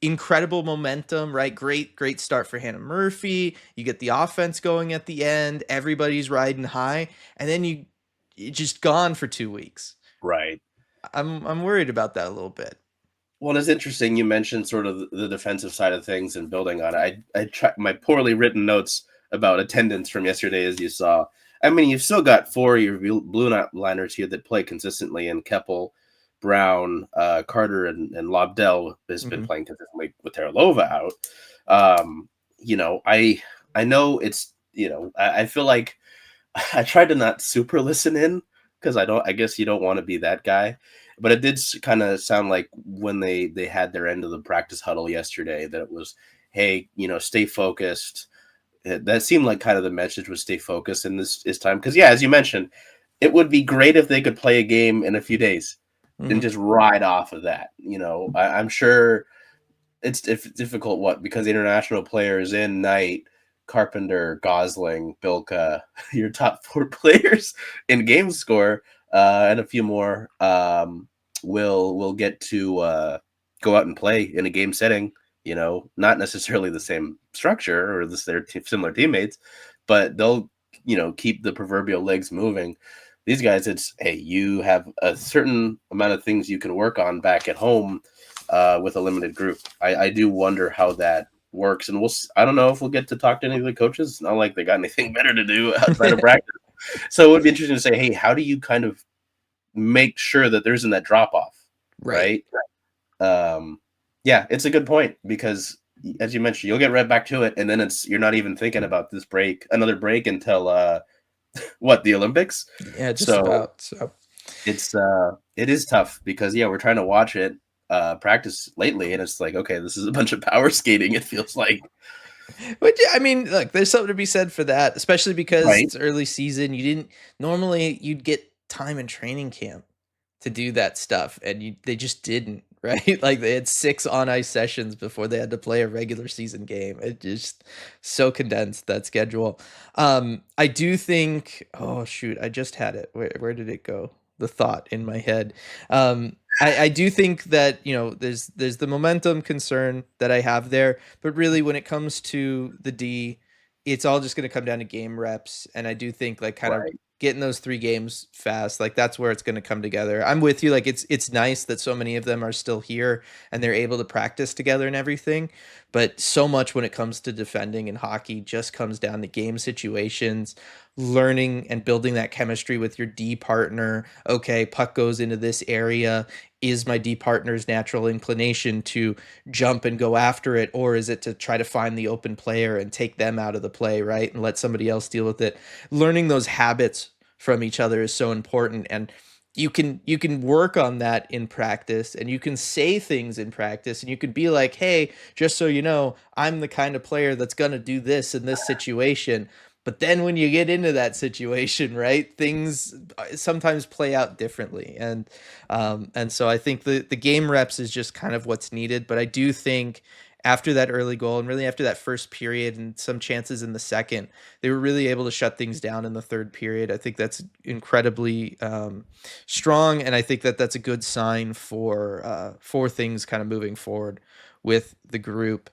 incredible momentum, right? Great start for Hannah Murphy. You get the offense going at the end, everybody's riding high, and then you just gone for 2 weeks. right. I'm worried about that a little bit. Well, it's interesting you mentioned sort of the defensive side of things and building on it. I tried my poorly written notes about attendance from yesterday, as you saw. I mean, you've still got 4 of your blue liners here that play consistently, and Keppel, Brown, Carter, and Lobdell has been Hmm. playing consistently with Terralova out. Um, I know it's I feel like I tried to not super listen in because I guess you don't want to be that guy. But it did kind of sound like when they had their end of the practice huddle yesterday that it was, hey, stay focused. That seemed like kind of the message was stay focused in this time. Because yeah, as you mentioned, it would be great if they could play a game in a few days and Hmm. just ride off of that. I'm sure it's difficult. What, because international players in Knight, Carpenter, Gosling, Bilka, your top 4 players in game score, and a few more will get to go out and play in a game setting. Not necessarily the same structure or similar teammates, but they'll keep the proverbial legs moving. These guys, it's, hey, you have a certain amount of things you can work on back at home with a limited group. I do wonder how that works, and I don't know if we'll get to talk to any of the coaches. It's not like they got anything better to do outside of practice. So it would be interesting to say, hey, how do you kind of make sure that there isn't that drop off, Right. right? Um, yeah, it's a good point because, as you mentioned, you'll get right back to it, and then you're not even thinking about another break until what, the Olympics. Yeah, just So about. So, it is tough because yeah, we're trying to watch it practice lately, and it's like, okay, this is a bunch of power skating. It feels like, but yeah, I mean, look, there's something to be said for that, especially because right? it's early season. You didn't normally you'd get time in training camp to do that stuff, and they just didn't, right? Like, they had 6 on ice sessions before they had to play a regular season game. It just so condensed, that schedule. I do think, oh shoot, I just had it. Where did it go? The thought in my head. I do think that, there's the momentum concern that I have there, but really when it comes to the D, it's all just going to come down to game reps. And I do think, like, kind of Right. getting those 3 games fast, like that's where it's going to come together. I'm with you. Like it's nice that so many of them are still here and they're able to practice together and everything. But so much when it comes to defending in hockey just comes down to game situations, learning and building that chemistry with your D partner. Okay, puck goes into this area. Is my D partner's natural inclination to jump and go after it, or is it to try to find the open player and take them out of the play, right? And let somebody else deal with it. Learning those habits from each other is so important, and you can work on that in practice, and you can say things in practice, and you could be like, hey, just so you know, I'm the kind of player that's going to do this in this situation. But then when you get into that situation, right, things sometimes play out differently, and so I think the game reps is just kind of what's needed. But I do think after that early goal and really after that first period and some chances in the second, they were really able to shut things down in the third period. I think that's incredibly strong, and I think that that's a good sign for things kind of moving forward with the group.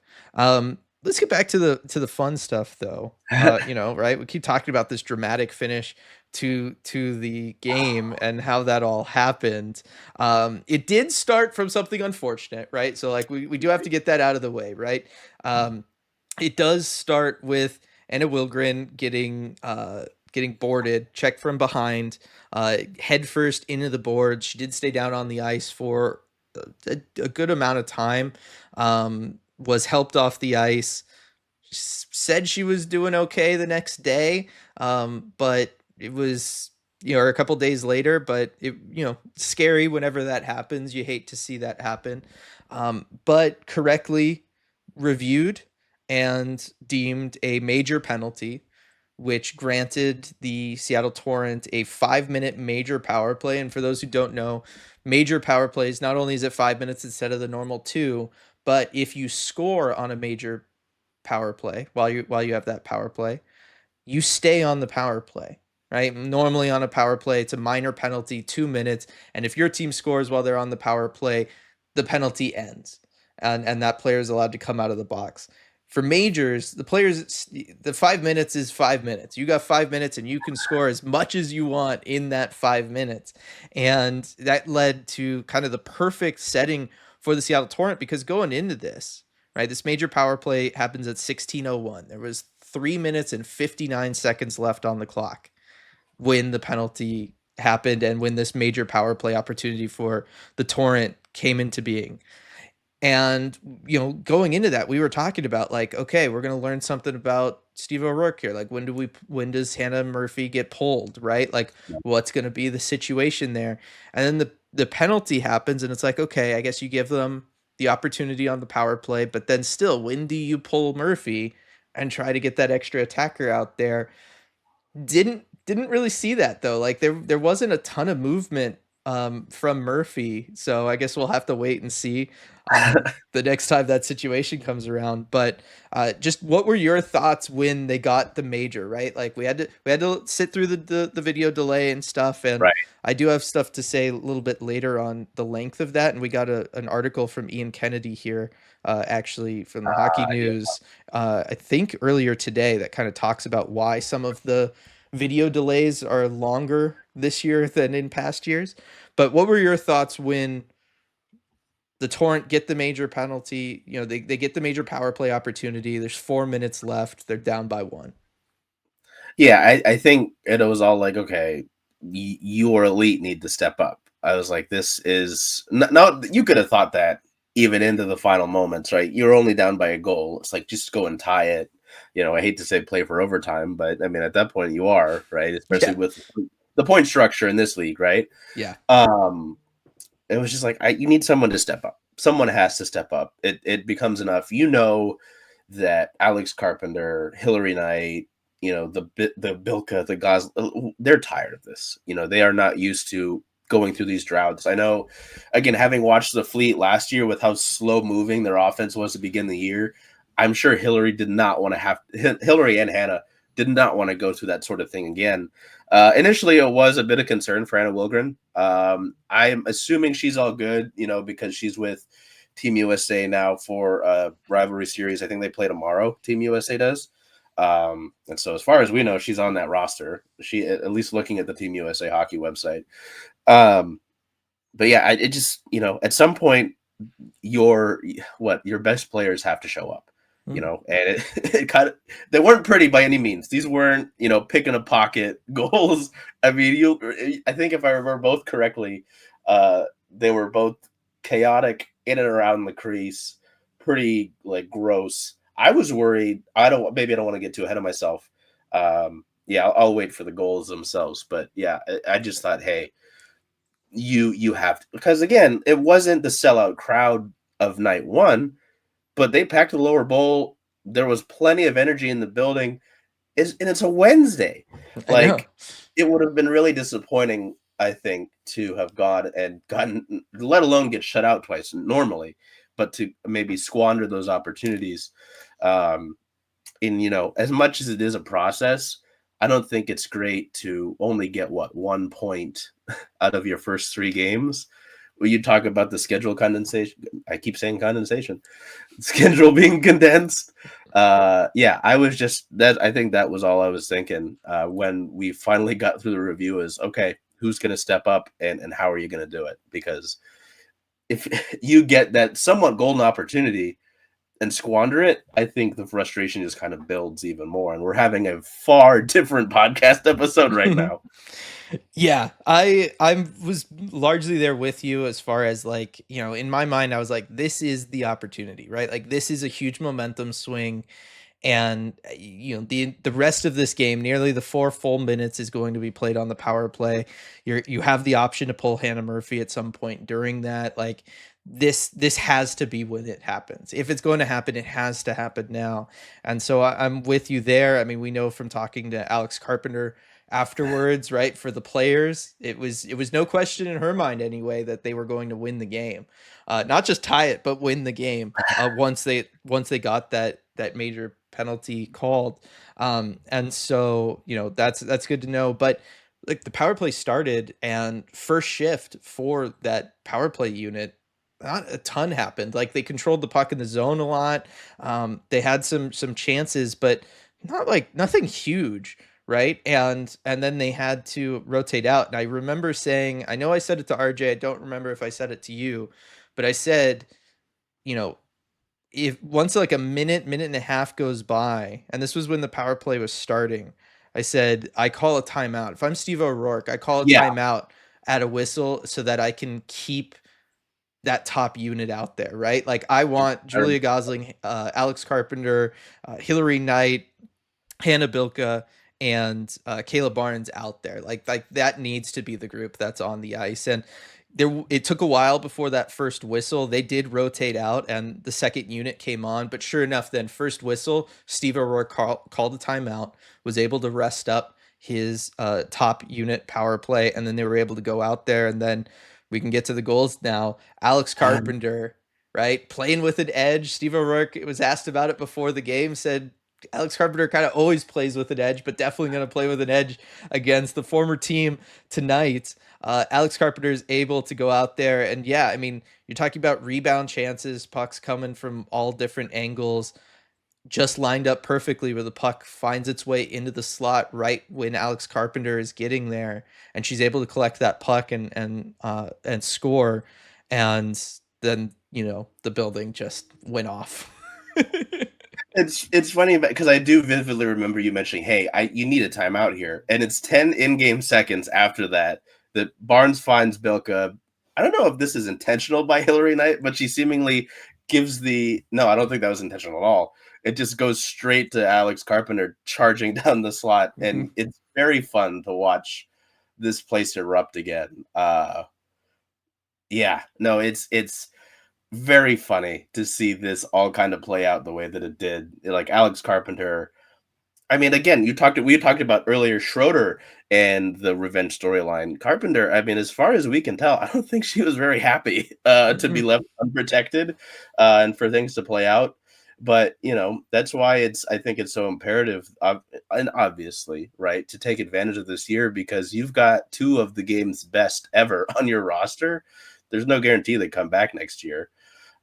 Let's get back to the fun stuff though. Right? We keep talking about this dramatic finish to the game and how that all happened. It did start from something unfortunate, right? So like we do have to get that out of the way, right? Um, it does start with Anna Wilgren getting boarded, checked from behind, head first into the board. She did stay down on the ice for a good amount of time. Was helped off the ice. Said she was doing okay the next day, but it was or a couple days later. But it scary whenever that happens. You hate to see that happen, but correctly reviewed and deemed a major penalty, which granted the Seattle Torrent a 5-minute major power play. And for those who don't know, major power plays, not only is it 5 minutes instead of the normal 2, but if you score on a major power play while you have that power play, you stay on the power play, right? Normally on a power play, it's a minor penalty, 2 minutes, and if your team scores while they're on the power play, the penalty ends, and that player is allowed to come out of the box. For majors, the 5 minutes is 5 minutes. You got 5 minutes, and you can score as much as you want in that 5 minutes, and that led to kind of the perfect setting for the Seattle Torrent because going into this, right, this major power play happens at 16:01. There was 3 minutes and 59 seconds left on the clock when the penalty happened and when this major power play opportunity for the Torrent came into being. And going into that, we were talking about like, okay, we're gonna learn something about Steve O'Rourke here. Like, when does Hannah Murphy get pulled, right? Like, what's gonna be the situation there? And then the penalty happens, and it's like, okay, I guess you give them the opportunity on the power play, but then still, when do you pull Murphy and try to get that extra attacker out there? Didn't really see that though. Like there wasn't a ton of movement from Murphy, so I guess we'll have to wait and see the next time that situation comes around. But just what were your thoughts when they got the major, right? Like we had to sit through the video delay and stuff, and Right. I do have stuff to say a little bit later on the length of that, and we got an article from Ian Kennedy here, actually from the Hockey Yeah. News, I think earlier today, that kind of talks about why some of the video delays are longer this year than in past years. But what were your thoughts when the Torrent get the major penalty? They get the major power play opportunity. There's 4 minutes left. They're down by 1. Yeah, I think it was all like, okay, your elite need to step up. I was like, this is no. You could have thought that even into the final moments, right? You're only down by a goal. It's like just go and tie it. I hate to say play for overtime, but I mean at that point you are right, especially Yeah. with the point structure in this league, right? Yeah. Um, it was just like you need someone to step up. Someone has to step up. It becomes enough. That Alex Carpenter, Hillary Knight, the Bilka, the Gos, they're tired of this. They are not used to going through these droughts. I know, again, having watched the Fleet last year with how slow moving their offense was to begin the year, I'm sure Hillary and Hannah did not want to go through that sort of thing again. Initially, it was a bit of concern for Anna Wilgren. I'm assuming she's all good, because she's with Team USA now for a rivalry series. I think they play tomorrow. Team USA does. And so as far as we know, she's on that roster. She, at least looking at the Team USA hockey website. Um, but yeah, it just, at some point your your best players have to show up, Mhm. and it kind of, they weren't pretty by any means. These weren't, pick in a pocket goals. I mean, I think if I remember both correctly, they were both chaotic in and around the crease, pretty like gross. I was worried. Maybe I don't want to get too ahead of myself. Yeah, I'll wait for the goals themselves. But yeah, I just thought, hey, you have to, because again, it wasn't the sellout crowd of night one, but they packed the lower bowl. There was plenty of energy in the building. And it's a Wednesday. I know. Like, it would have been really disappointing, I think, to have gone and gotten, let alone get shut out twice normally, but to maybe squander those opportunities. Um, and as much as it is a process, I don't think it's great to only get 1 point out of your first 3 games. Well, you talk about the schedule condensation. I keep saying condensation. Schedule being condensed. Yeah, I was just that. I think that was all I was thinking when we finally got through the review. Is okay, who's going to step up and how are you going to do it? Because if you get that somewhat golden opportunity and squander it, I think the frustration just kind of builds even more. And we're having a far different podcast episode right now. Yeah, I was largely there with you as far as like, in my mind I was like this is the opportunity, right? Like this is a huge momentum swing. And the rest of this game, nearly the 4 full minutes, is going to be played on the power play. You have the option to pull Hannah Murphy at some point during that. Like this has to be when it happens. If it's going to happen, it has to happen now. And so I'm with you there. I mean, we know from talking to Alex Carpenter afterwards, right? For the players, it was no question in her mind anyway that they were going to win the game, not just tie it, but win the game. Once they got that major penalty called. And so, that's good to know. But like the power play started and first shift for that power play unit, not a ton happened. Like they controlled the puck in the zone a lot. They had some chances, but not like nothing huge. Right. And then they had to rotate out. And I remember saying, I know I said it to RJ. I don't remember if I said it to you, but I said, you know, if once like a minute and a half goes by, and this was when the power play was starting, I said, I call a timeout. If I'm Steve O'Rourke, I call a Yeah. timeout at a whistle so that I can keep that top unit out there, right? Like I want Julia Gosling, Alex Carpenter, Hillary Knight, Hannah Bilka, and Kayla Barnes out there. Like that needs to be the group that's on the ice. And it took a while before that first whistle. They did rotate out, and the second unit came on. But sure enough, then first whistle, Steve O'Rourke called a timeout, was able to rest up his top unit power play, and then they were able to go out there. And then we can get to the goals now. Alex Carpenter, right, playing with an edge. Steve O'Rourke was asked about it before the game, said Alex Carpenter kind of always plays with an edge, but definitely going to play with an edge against the former team tonight. Alex Carpenter is able to go out there, and yeah, I mean, you're talking about rebound chances, pucks coming from all different angles, just lined up perfectly where the puck finds its way into the slot right when Alex Carpenter is getting there, and she's able to collect that puck and score, and then the building just went off. It's funny because I do vividly remember you mentioning, "Hey, you need a timeout here," and it's 10 in-game seconds after that that Barnes finds Bilka. I don't know if this is intentional by Hillary Knight, but she seemingly gives the no. I don't think that was intentional at all. It just goes straight to Alex Carpenter charging down the slot, and it's very fun to watch this place erupt again. Yeah, no, it's very funny to see this all kind of play out the way that it did. Like Alex Carpenter. I mean, again, we talked about earlier Schroeder and the revenge storyline. Carpenter, I mean, as far as we can tell, I don't think she was very happy to be left unprotected and for things to play out. But that's why I think it's so imperative, and obviously, right, to take advantage of this year because you've got two of the game's best ever on your roster. There's no guarantee they come back next year.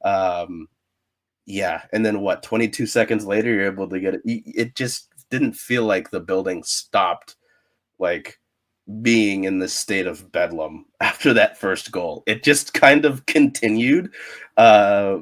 Yeah, and then 22 seconds later, you're able to get it. It just just didn't feel like the building stopped, like, being in this state of bedlam after that first goal. It just kind of continued. Uh,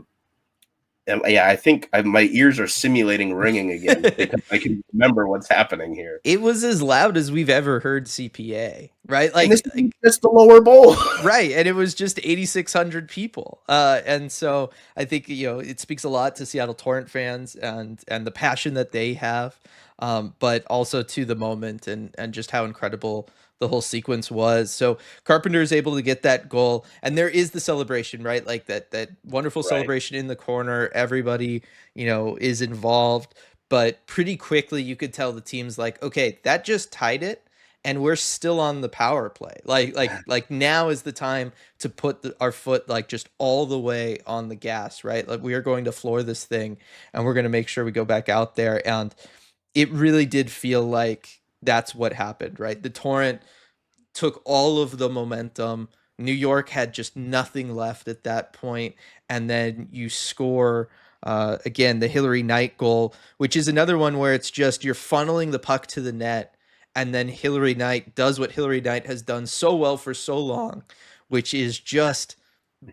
and yeah, I think my ears are simulating ringing again because I can remember what's happening here. It was as loud as we've ever heard CPA, right? And this is Like just the lower bowl. right, and it was just 8,600 people, and so I think it speaks a lot to Seattle Torrent fans and the passion that they have, but also to the moment and just how incredible the whole sequence was. So Carpenter is able to get that goal, and there is the celebration, right? Like that wonderful Right. celebration in the corner. Everybody is involved, but pretty quickly you could tell the team's like, okay, that just tied it and we're still on the power play. Like now is the time to put our foot like just all the way on the gas, right? Like we are going to floor this thing, and we're going to make sure we go back out there. And it really did feel like that's what happened, right? The Torrent took all of the momentum. New York had just nothing left at that point, and then you score again the Hillary Knight goal, which is another one where it's just you're funneling the puck to the net, and then Hillary Knight does what Hillary Knight has done so well for so long, which is just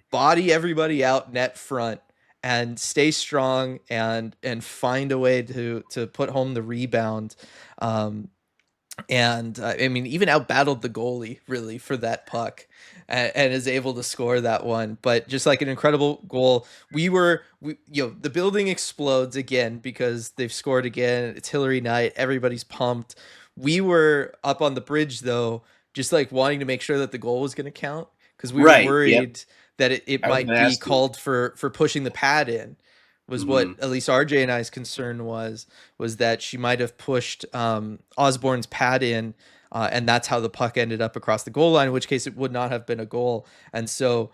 body everybody out net front and stay strong and find a way to put home the rebound. Um, and I mean, even outbattled the goalie really for that puck, and is able to score that one. But just like an incredible goal, the building explodes again because they've scored again. It's Hillary Knight. Everybody's pumped. We were up on the bridge though, just like wanting to make sure that the goal was going to count because we were Right. Yep. worried that it I was might gonna be ask you. called for pushing the pad in was what Mhm. at least RJ and I's concern was that she might have pushed Osborne's pad in, and that's how the puck ended up across the goal line. In which case, it would not have been a goal. And so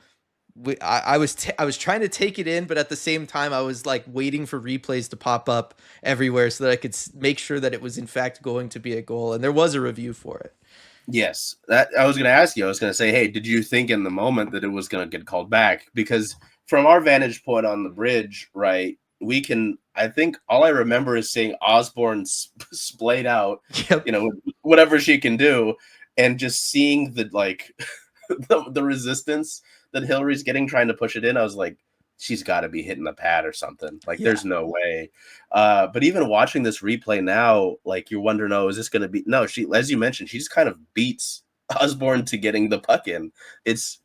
I was trying to take it in, but at the same time, I was like waiting for replays to pop up everywhere so that I could make sure that it was in fact going to be a goal. And there was a review for it. Yes, that I was going to ask you. I was going to say, hey, did you think in the moment that it was going to get called back? Because from our vantage point on the bridge, right, we can. I think all I remember is seeing Osborne splayed out, Yep. whatever she can do, and just seeing the like the resistance that Hillary's getting trying to push it in. I was like, she's got to be hitting the pad or something. Like, Yeah. there's no way. But even watching this replay now, like you're wondering, oh, is this going to be? No, she, as you mentioned, she just kind of beats Osborne to getting the puck in. It's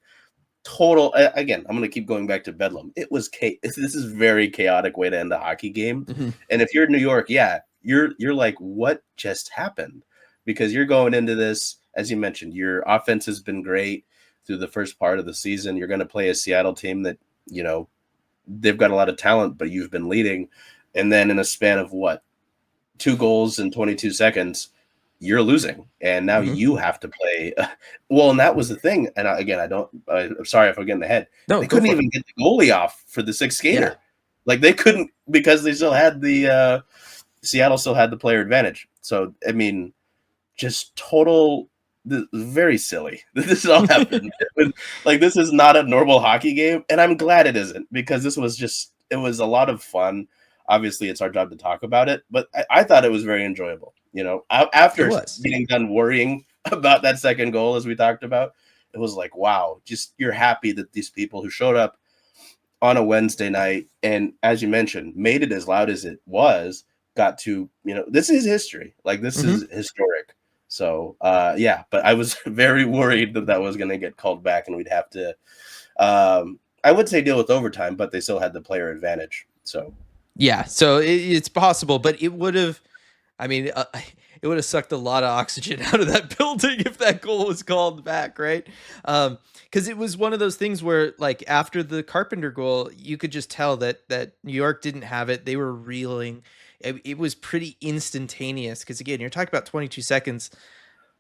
total. Again, I'm going to keep going back to Bedlam. It was this is very chaotic way to end a hockey game. Mhm. And if you're in New York, yeah, you're like, what just happened? Because you're going into this, as you mentioned, your offense has been great through the first part of the season. You're going to play a Seattle team that they've got a lot of talent, but you've been leading. And then in a span of what, 2 goals in 22 seconds, you're losing. And now Mhm. you have to play. Well, and that was the thing. And I'm sorry if I'm getting ahead. No, They go couldn't for it. even get the goalie off for the sixth Yeah. skater. Like they couldn't because they still had Seattle still had the player advantage. So, I mean, just total very silly. This is all happened. Like this is not a normal hockey game, and I'm glad it isn't because it was a lot of fun. Obviously, it's our job to talk about it, but I thought it was very enjoyable. It After was. getting done worrying about that second goal, as we talked about, it was like, wow, just you're happy that these people who showed up on a Wednesday night and, as you mentioned, made it as loud as it was, got to, this is history. Like this Mhm. is historic. So, yeah, but I was very worried that that was going to get called back and we'd have to, I would say deal with overtime, but they still had the player advantage. So, Yeah, so it's possible, but it would have. I mean, it would have sucked a lot of oxygen out of that building if that goal was called back, right? Because it was one of those things where, like, after the Carpenter goal, you could just tell that New York didn't have it. They were reeling. It was pretty instantaneous. Because again, you're talking about 22 seconds.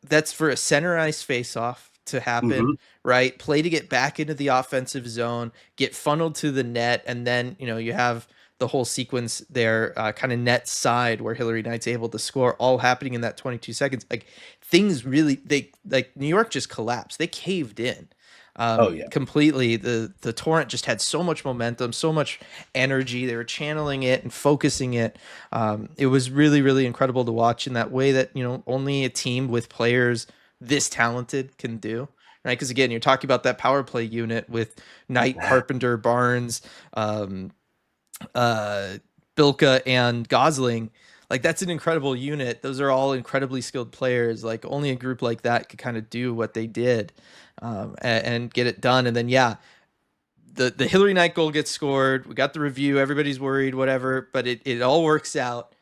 That's for a center ice face-off to happen, mhm. right? Play to get back into the offensive zone, get funneled to the net, and then you have the whole sequence there, kind of net side where Hillary Knight's able to score, all happening in that 22 seconds. Like things really, they like New York just collapsed. They caved in. Oh yeah. completely. The Torrent just had so much momentum, so much energy. They were channeling it and focusing it. It was really, really incredible to watch in that way that, only a team with players this talented can do. Right. Because again, you're talking about that power play unit with Knight, Carpenter, Barnes, um, uh, Bilka, and Gosling. Like that's an incredible unit. Those are all incredibly skilled players. Like only a group like that could kind of do what they did, and get it done. And then yeah, the Hillary Knight goal gets scored. We got the review. Everybody's worried, whatever. But it all works out.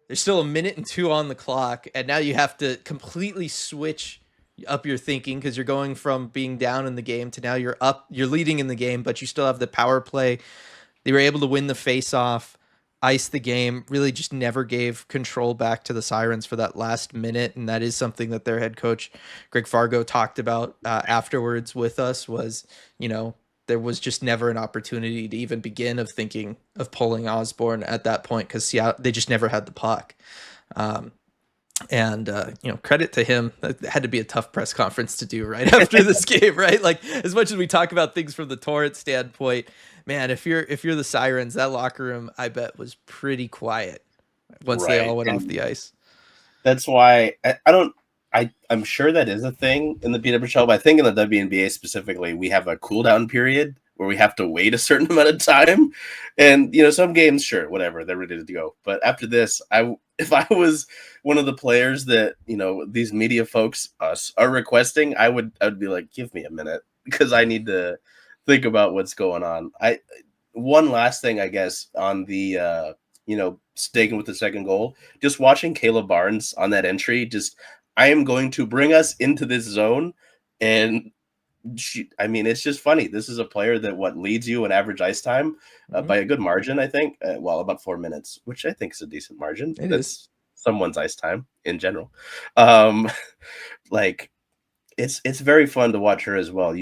There's still a minute and two on the clock, and now you have to completely switch up your thinking because you're going from being down in the game to now you're up. You're leading in the game, but you still have the power play. They were able to win the face-off, ice the game, really just never gave control back to the Sirens for that last minute, and that is something that their head coach, Greg Fargo, talked about afterwards with us was, there was just never an opportunity to even begin of thinking of pulling Osborne at that point because Seattle, they just never had the puck. Um, and credit to him. That had to be a tough press conference to do right after this game, right? Like as much as we talk about things from the Torrent standpoint, man, if you're the Sirens, that locker room I bet was pretty quiet once they all Right. went off And the ice. that's why I don't. I'm sure that is a thing in the PWHL, but I think in the WNBA specifically, we have a cooldown period where we have to wait a certain amount of time. And some games, sure, whatever, they're ready to go. But after this, if I was one of the players that these media folks us are requesting, I'd be like, give me a minute because I need to think about what's going on. One last thing, I guess, on the sticking with the second goal, just watching Kayla Barnes on that entry, I am going to bring us into this zone. And it's just funny. This is a player that leads you in average ice time by a good margin, I think. About 4 minutes, which I think is a decent margin. It That's is. someone's ice time in general. Um, like it's very fun to watch her as well.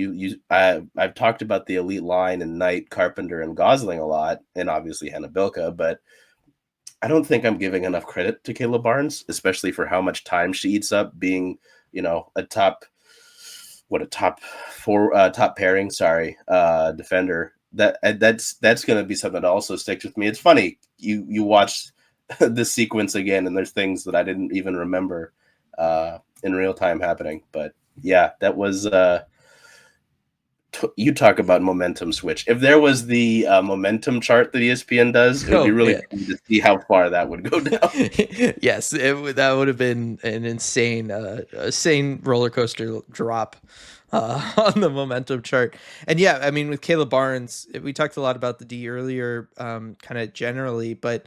I've talked about the elite line and Knight, Carpenter, and Gosling a lot, and obviously Hannah Bilka, but I don't think I'm giving enough credit to Kayla Barnes, especially for how much time she eats up being, a top four, top pairing, defender. That's going to be something that also sticks with me. It's funny. You watch this sequence again, and there's things that I didn't even remember in real time happening. But yeah, that was you talk about momentum switch. If there was the momentum chart that ESPN does, it would be Oh really man. cool to see how far that would go down. Yes, that would have been an insane roller coaster drop on the momentum chart. And yeah, I mean, with Kayla Barnes, we talked a lot about the D earlier, kind of generally, but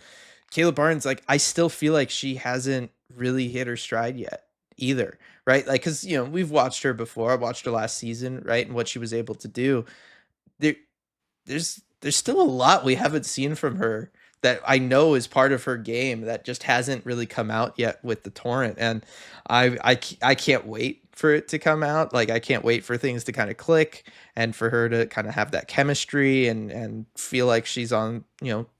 Kayla Barnes, like, I still feel like she hasn't really hit her stride yet either, right? Like, because we've watched her before. I watched her last season, right, and what she was able to do. There, there's still a lot we haven't seen from her that I know is part of her game that just hasn't really come out yet with the Torrent. And I can't wait for it to come out. Like I can't wait for things to kind of click and for her to kind of have that chemistry and feel like she's on,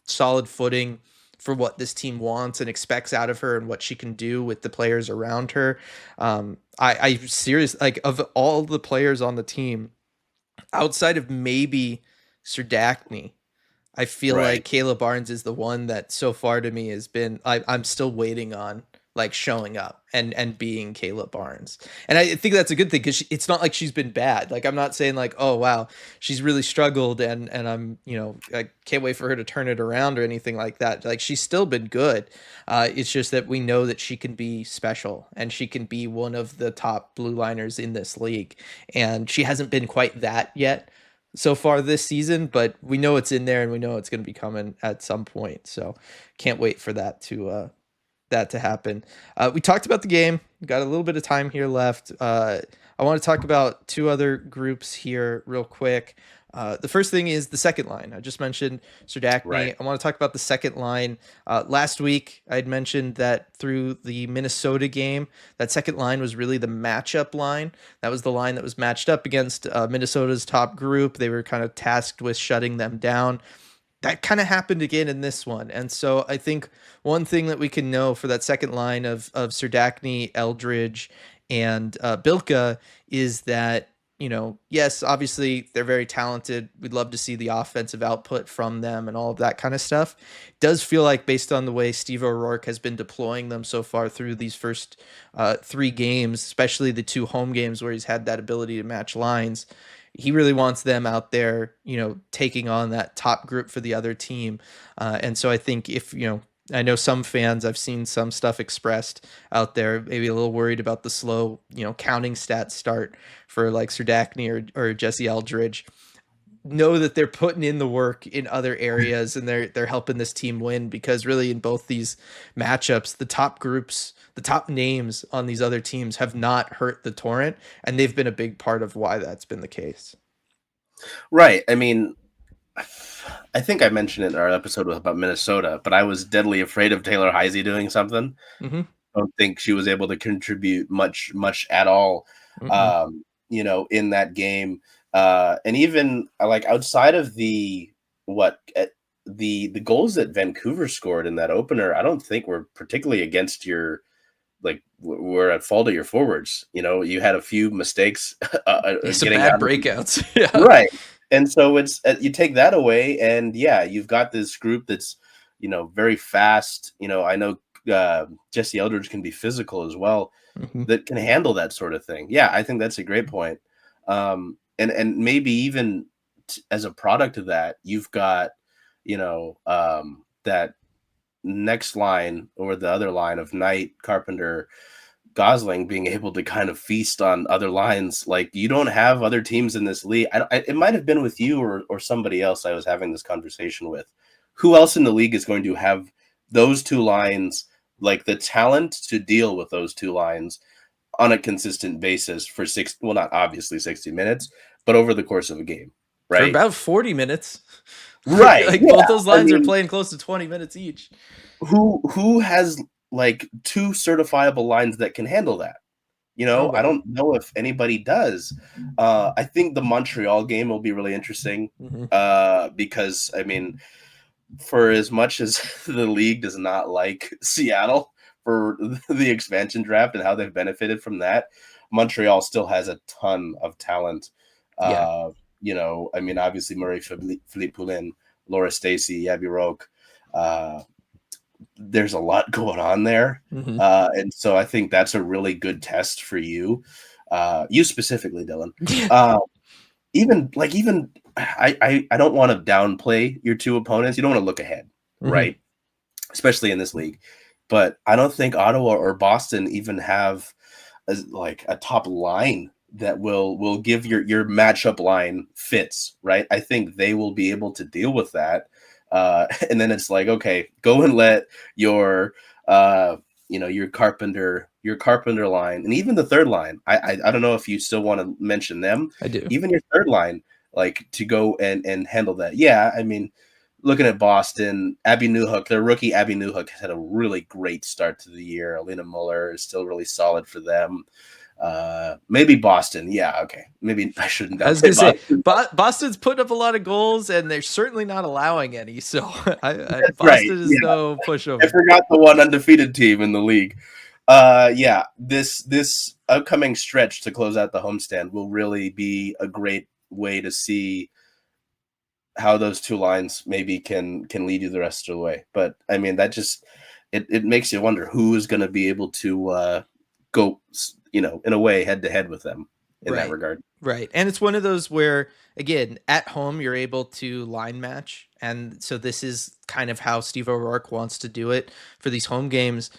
solid footing for what this team wants and expects out of her and what she can do with the players around her. I seriously, like, of all the players on the team, outside of maybe Serdachny, I feel like Right. Kayla Barnes is the one that so far to me has been I'm still waiting on, like, showing up and being Kayla Barnes. And I think that's a good thing because it's not like she's been bad. Like I'm not saying like, oh wow, she's really struggled and I'm, I can't wait for her to turn it around or anything like that. Like she's still been good. It's just that we know that she can be special and she can be one of the top blue liners in this league. And she hasn't been quite that yet so far this season, but we know it's in there and we know it's going to be coming at some point. So can't wait for that to happen. We talked about the game. We got a little bit of time here left. I want to talk about two other groups here real quick. The first thing is the second line. I just mentioned Right. Serdachny. I want to talk about the second line. Last week, I had mentioned that through the Minnesota game, that second line was really the matchup line. That was the line that was matched up against Minnesota's top group. They were kind of tasked with shutting them down. That kind of happened again in this one. And so I think one thing that we can know for that second line of Serdachny, Eldridge, and Bilka is that yes, obviously they're very talented. We'd love to see the offensive output from them and all of that kind of stuff. It does feel like, based on the way Steve O'Rourke has been deploying them so far through these first 3 games, especially the 2 home games where he's had that ability to match lines, he really wants them out there, taking on that top group for the other team. And so I think if, I know some fans, I've seen some stuff expressed out there, maybe a little worried about the slow, counting stat start for like Serdachny or Jesse Eldridge. Know that they're putting in the work in other areas, and they're helping this team win, because really in both these matchups, the top groups, the top names on these other teams have not hurt the Torrent, and they've been a big part of why that's been the case. Right. I mean, I think I mentioned it in our episode about Minnesota, but I was deadly afraid of Taylor Heisey doing something. Mm-hmm. I don't think she was able to contribute much at all, Mm-mm. in that game. And even like outside of the goals that Vancouver scored in that opener, I don't think were particularly against your were at fault of your forwards. You had a few mistakes Yeah, some getting bad out of breakouts. Yeah. right. And so it's you take that away, and yeah, you've got this group that's very fast. I know Jesse Eldridge can be physical as well, Mm-hmm. that can handle that sort of thing. Yeah, I think that's a great point. And maybe even as a product of that, you've got that next line, or the other line of Knight, Carpenter, Gosling being able to kind of feast on other lines. Like, you don't have other teams in this league. It might have been with you or somebody else I was having this conversation with. Who else in the league is going to have those 2 lines, like the talent to deal with those 2 lines on a consistent basis for well, not obviously 60 minutes, but over the course of a game, For right? about 40 minutes. Like, Right. both Yeah. those I lines are mean, playing close to 20 minutes each. who has like 2 certifiable lines that can handle that? I Nobody. don't know if anybody does. I think the Montreal game will be really interesting, Mm-hmm. because I mean, for as much as the league does not like Seattle for the expansion draft and how they've benefited from that, Montreal still has a ton of talent. Yeah. I mean, obviously Philippe Poulin, Laura Stacey, Abby Roque. There's a lot going on there. Mm-hmm. And so I think that's a really good test for you, you specifically, Dylan. Yeah. Even I don't want to downplay your 2 opponents. You don't want to look ahead, Mm-hmm. right? Especially in this league. But I don't think Ottawa or Boston even have a top line that will give your matchup line fits, right? I think they will be able to deal with that. And then it's like, okay, go and let your your Carpenter line, and even the third line. I don't know if you still want to mention them. I do. Even your third line, like, to go and handle that. Yeah, I mean, looking at Boston, Abby Newhook, their rookie Abby Newhook has had a really great start to the year. Alina Muller is still really solid for them. Maybe Boston. Yeah, okay. Maybe I shouldn't I was downplay gonna say, Boston. Boston's putting up a lot of goals, and they're certainly not allowing any. So That's right. Boston is Yeah, no I pushover. forgot the one undefeated team in the league. Yeah, this upcoming stretch to close out the homestand will really be a great way to see how those 2 lines maybe can lead you the rest of the way. But I mean, that just it makes you wonder who is going to be able to go, in a way, head to head with them in that Right. regard. Right. And it's one of those where, again, at home, you're able to line match. And so this is kind of how Steve O'Rourke wants to do it for these home games.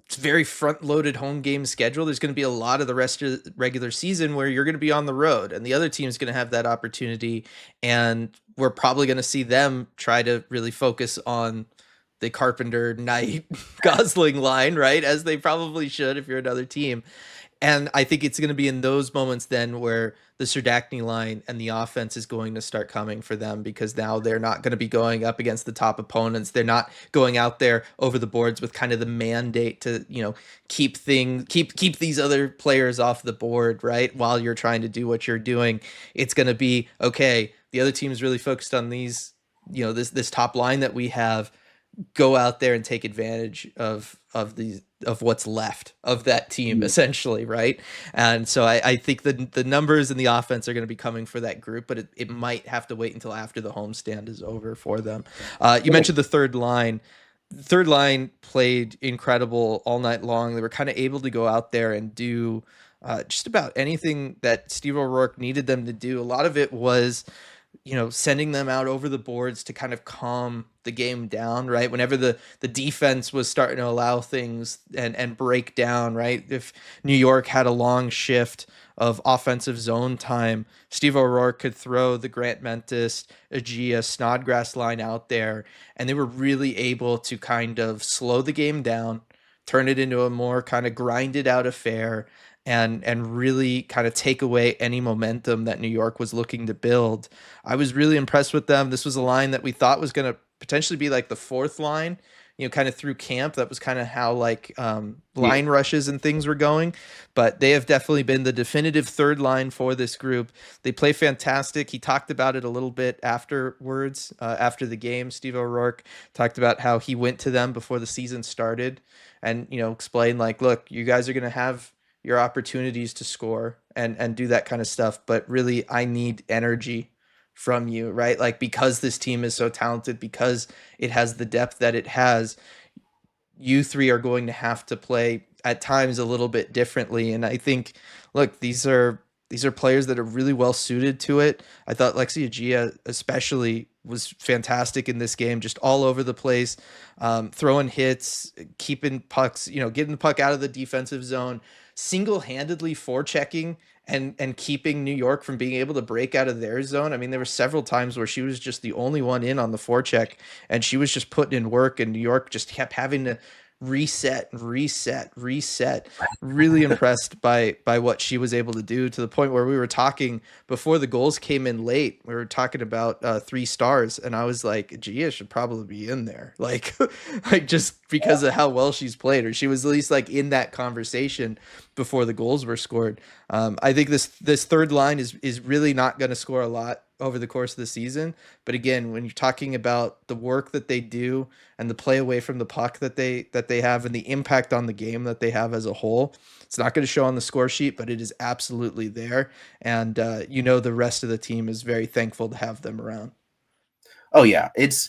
It's very front loaded home game schedule. There's going to be a lot of the rest of the regular season where you're going to be on the road, and the other team's going to have that opportunity. And we're probably going to see them try to really focus on the Carpenter Knight Gosling line, right? As they probably should if you're another team. And I think it's going to be in those moments then where the Serdachny line and the offense is going to start coming for them, because now they're not going to be going up against the top opponents. They're not going out there over the boards with kind of the mandate to, keep these other players off the board, right? While you're trying to do what you're doing. It's going to be, okay, the other team is really focused on these, this top line that we have. go out there and take advantage of what's left of that team Mhm. essentially, right? And so I think the numbers and the offense are going to be coming for that group, but it might have to wait until after the homestand is over for them. You Cool. mentioned the third line. Third line played incredible all night long. They were kind of able to go out there and do just about anything that Steve O'Rourke needed them to do. A lot of it was, sending them out over the boards to kind of calm the game down, right? Whenever the defense was starting to allow things and break down, right? If New York had a long shift of offensive zone time, Steve O'Rourke could throw the Grant Mentis, Aegea, Snodgrass line out there, and they were really able to kind of slow the game down, turn it into a more kind of grinded out affair, and really kind of take away any momentum that New York was looking to build. I was really impressed with them. This was a line that we thought was going to potentially be like the fourth line, kind of through camp. That was kind of how like Yeah. line rushes and things were going. But they have definitely been the definitive third line for this group. They play fantastic. He talked about it a little bit afterwards, after the game. Steve O'Rourke talked about how he went to them before the season started and, explained like, look, you guys are going to have your opportunities to score and do that kind of stuff, but really I need energy from you, right? Like, because this team is so talented, because it has the depth that it has, you three are going to have to play at times a little bit differently. And I think, look, these are players that are really well suited to it. I thought Lexi Aegea especially was fantastic in this game, just all over the place, throwing hits, keeping pucks, getting the puck out of the defensive zone, single-handedly forechecking and keeping New York from being able to break out of their zone. I mean, there were several times where she was just the only one in on the forecheck, and she was just putting in work, and New York just kept having to reset, reset, reset. Really impressed by what she was able to do, to the point where we were talking before the goals came in late. We were talking about 3 stars, and I was like, Gia should probably be in there, like, like just because of how well she's played, or she was at least like in that conversation before the goals were scored. I think this third line is really not going to score a lot over the course of the season. But again, when you're talking about the work that they do and the play away from the puck that they have and the impact on the game that they have as a whole, it's not going to show on the score sheet, but it is absolutely there. And the rest of the team is very thankful to have them around. Oh yeah, it's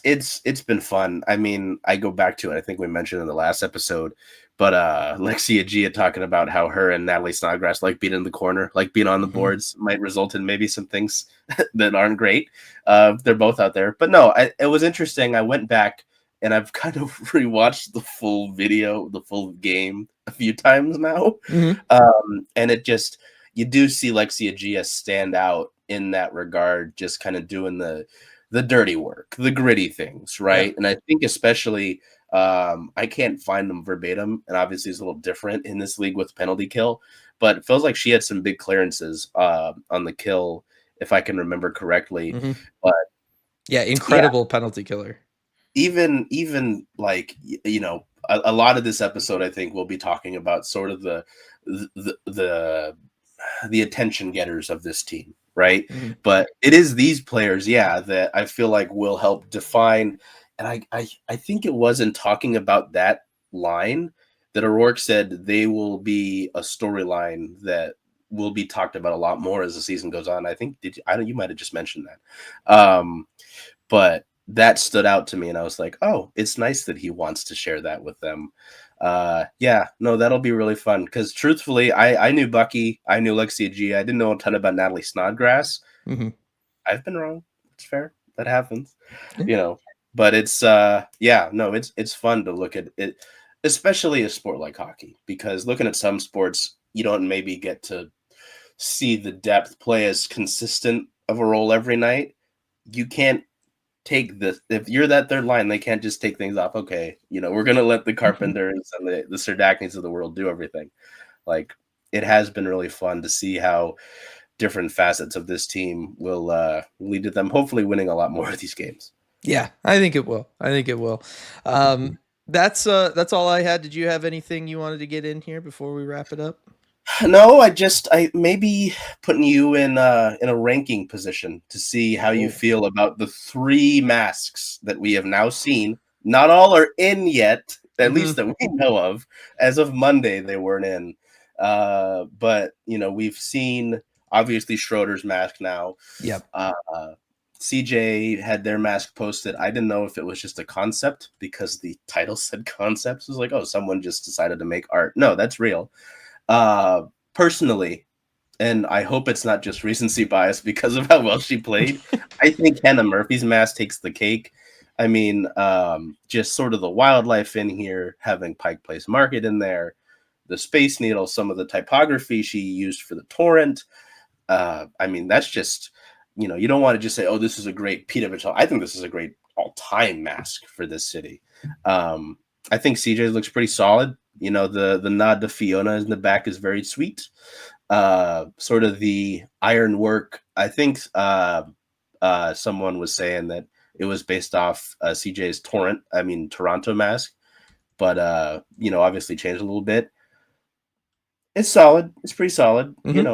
been fun. I mean, I go back to it. I think we mentioned in the last episode, but Lexi Aegea talking about how her and Natalie Snodgrass like being in the corner, like being on the Mm-hmm. boards, might result in maybe some things that aren't great. They're both out there, but no, it was interesting. I went back and I've kind of rewatched the full video, the full game a few times now, Mm-hmm. and it just you do see Lexi Aegea stand out in that regard, just kind of doing the dirty work, the gritty things, Yeah. right? And I think especially I can't find them verbatim, and obviously it's a little different in this league with penalty kill, but it feels like she had some big clearances on the kill, if I can remember correctly. Mm-hmm. But Yeah. yeah, Incredible penalty killer. even like a lot of this episode, I think we'll be talking about sort of the the attention getters of this team, right? Mm-hmm. But it is these players, yeah, that I feel like will help define. And I think it was in talking about that line that O'Rourke said they will be a storyline that will be talked about a lot more as the season goes on. I think I don't you might have just mentioned that. But that stood out to me, and I was like, oh, it's nice that he wants to share that with them. Yeah, no, that'll be really fun, because truthfully, I knew Bucky, I knew Lexi G, I didn't know a ton about Natalie Snodgrass. Mm-hmm. I've been wrong. It's fair. That happens, Yeah. you know. But it's yeah, no, it's fun to look at it, especially a sport like hockey, because looking at some sports, you don't maybe get to see the depth play as consistent of a role every night. You can't take this if you're that third line. They can't just take things off. Okay, we're gonna let the Mm-hmm. Carpenters and the Serdaknis of the world do everything. Like, it has been really fun to see how different facets of this team will lead to them hopefully winning a lot more of these games. Yeah, I think it will. I think it will. Um, that's all I had. Did you have anything you wanted to get in here before we wrap it up? No, I maybe putting you in a ranking position to see how you Oh, feel about the three masks that we have now seen Not all are in yet, at least Hmm. that we know of. As of Monday, they weren't in. But we've seen obviously Schroeder's mask now. Yep. Uh, CJ had their mask posted. I didn't know if it was just a concept because the title said concepts. It was like, oh, someone just decided to make art. No, that's real. Personally, and I hope it's not just recency bias because of how well she played. I think Hannah Murphy's mask takes the cake. I mean, just sort of the wildlife in here, having Pike Place Market in there, the Space Needle, some of the typography she used for the Torrent. I mean, that's just, you don't want to just say, oh, this is a great Peter Patel. I think this is a great all-time mask for this city. I think CJ looks pretty solid. The nod to Fiona in the back is very sweet. Sort of the ironwork. I think someone was saying that it was based off CJ's Toronto mask, but obviously changed a little bit. It's solid. It's pretty solid. Hmm.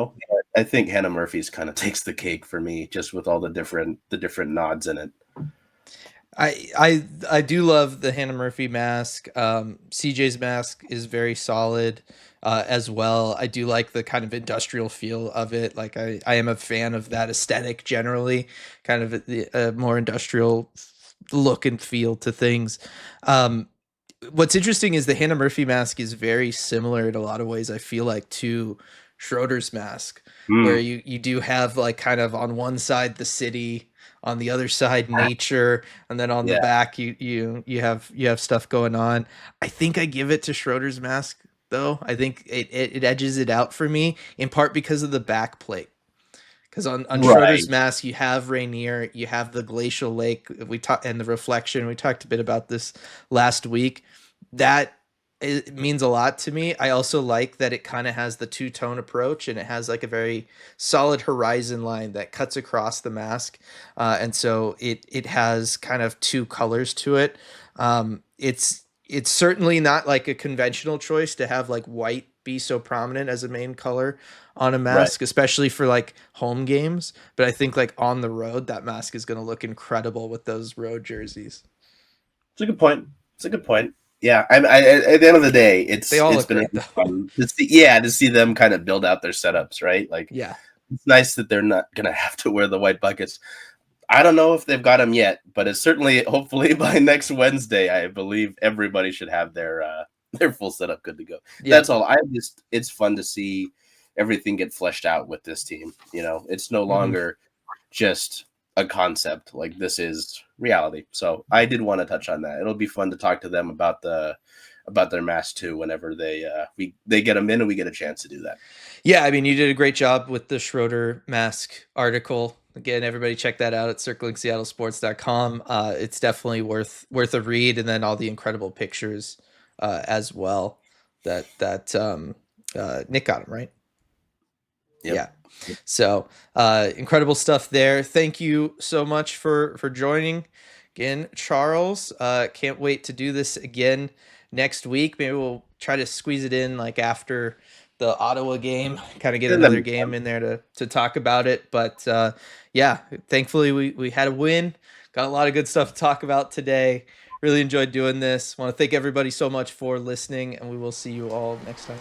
I think Hannah Murphy's kind of takes the cake for me, just with all the different nods in it. I do love the Hannah Murphy mask. CJ's mask is very solid as well. I do like the kind of industrial feel of it. Like I am a fan of that aesthetic generally, kind of a more industrial look and feel to things. Um, what's interesting is the Hannah Murphy mask is very similar in a lot of ways, I feel like, to Schroeder's mask, where Mm, you do have like kind of on one side the city, on the other side nature, and then on the yeah, back you have stuff going on. I think I give it to Schroeder's mask though. I think it edges it out for me in part because of the back plate. Because on Schroeder's right, mask, you have Rainier, you have the glacial lake. We talked and the reflection. We talked a bit about this last week. That it means a lot to me. I also like that it kind of has the two tone approach, and it has like a very solid horizon line that cuts across the mask, and so it has kind of two colors to it. It's certainly not like a conventional choice to have like white be so prominent as a main color on a right. mask, especially for like home games. But I think like on the road, that mask is going to look incredible with those road jerseys. It's a good point. It's a good point. Yeah, at the end of the day, They it's all it's look been great really though. fun to see them kind of build out their setups, right? Like Yeah. it's nice that they're not gonna have to wear the white buckets. I don't know if they've got them yet, but it's certainly hopefully by next Wednesday, I believe everybody should have their full setup good to go. That's Yep. all. It's fun to see everything get fleshed out with this team. It's no Hmm. longer just a concept. Like this is reality. So I did want to touch on that. It'll be fun to talk to them about their mask too whenever they get them in and we get a chance to do that. Yeah, I mean, you did a great job with the Schroeder mask article. Again, everybody check that out at circlingseattlesports.com. It's definitely worth a read, and then all the incredible pictures as well that Nick got him right. Yep. Yeah. So incredible stuff there. Thank you so much for joining again, Charles. Can't wait to do this again next week. Maybe we'll try to squeeze it in like after the Ottawa game, kind of get And then another game in there to talk about it. But yeah, thankfully we had a win. Got a lot of good stuff to talk about today. Really enjoyed doing this. Want to thank everybody so much for listening, and we will see you all next time.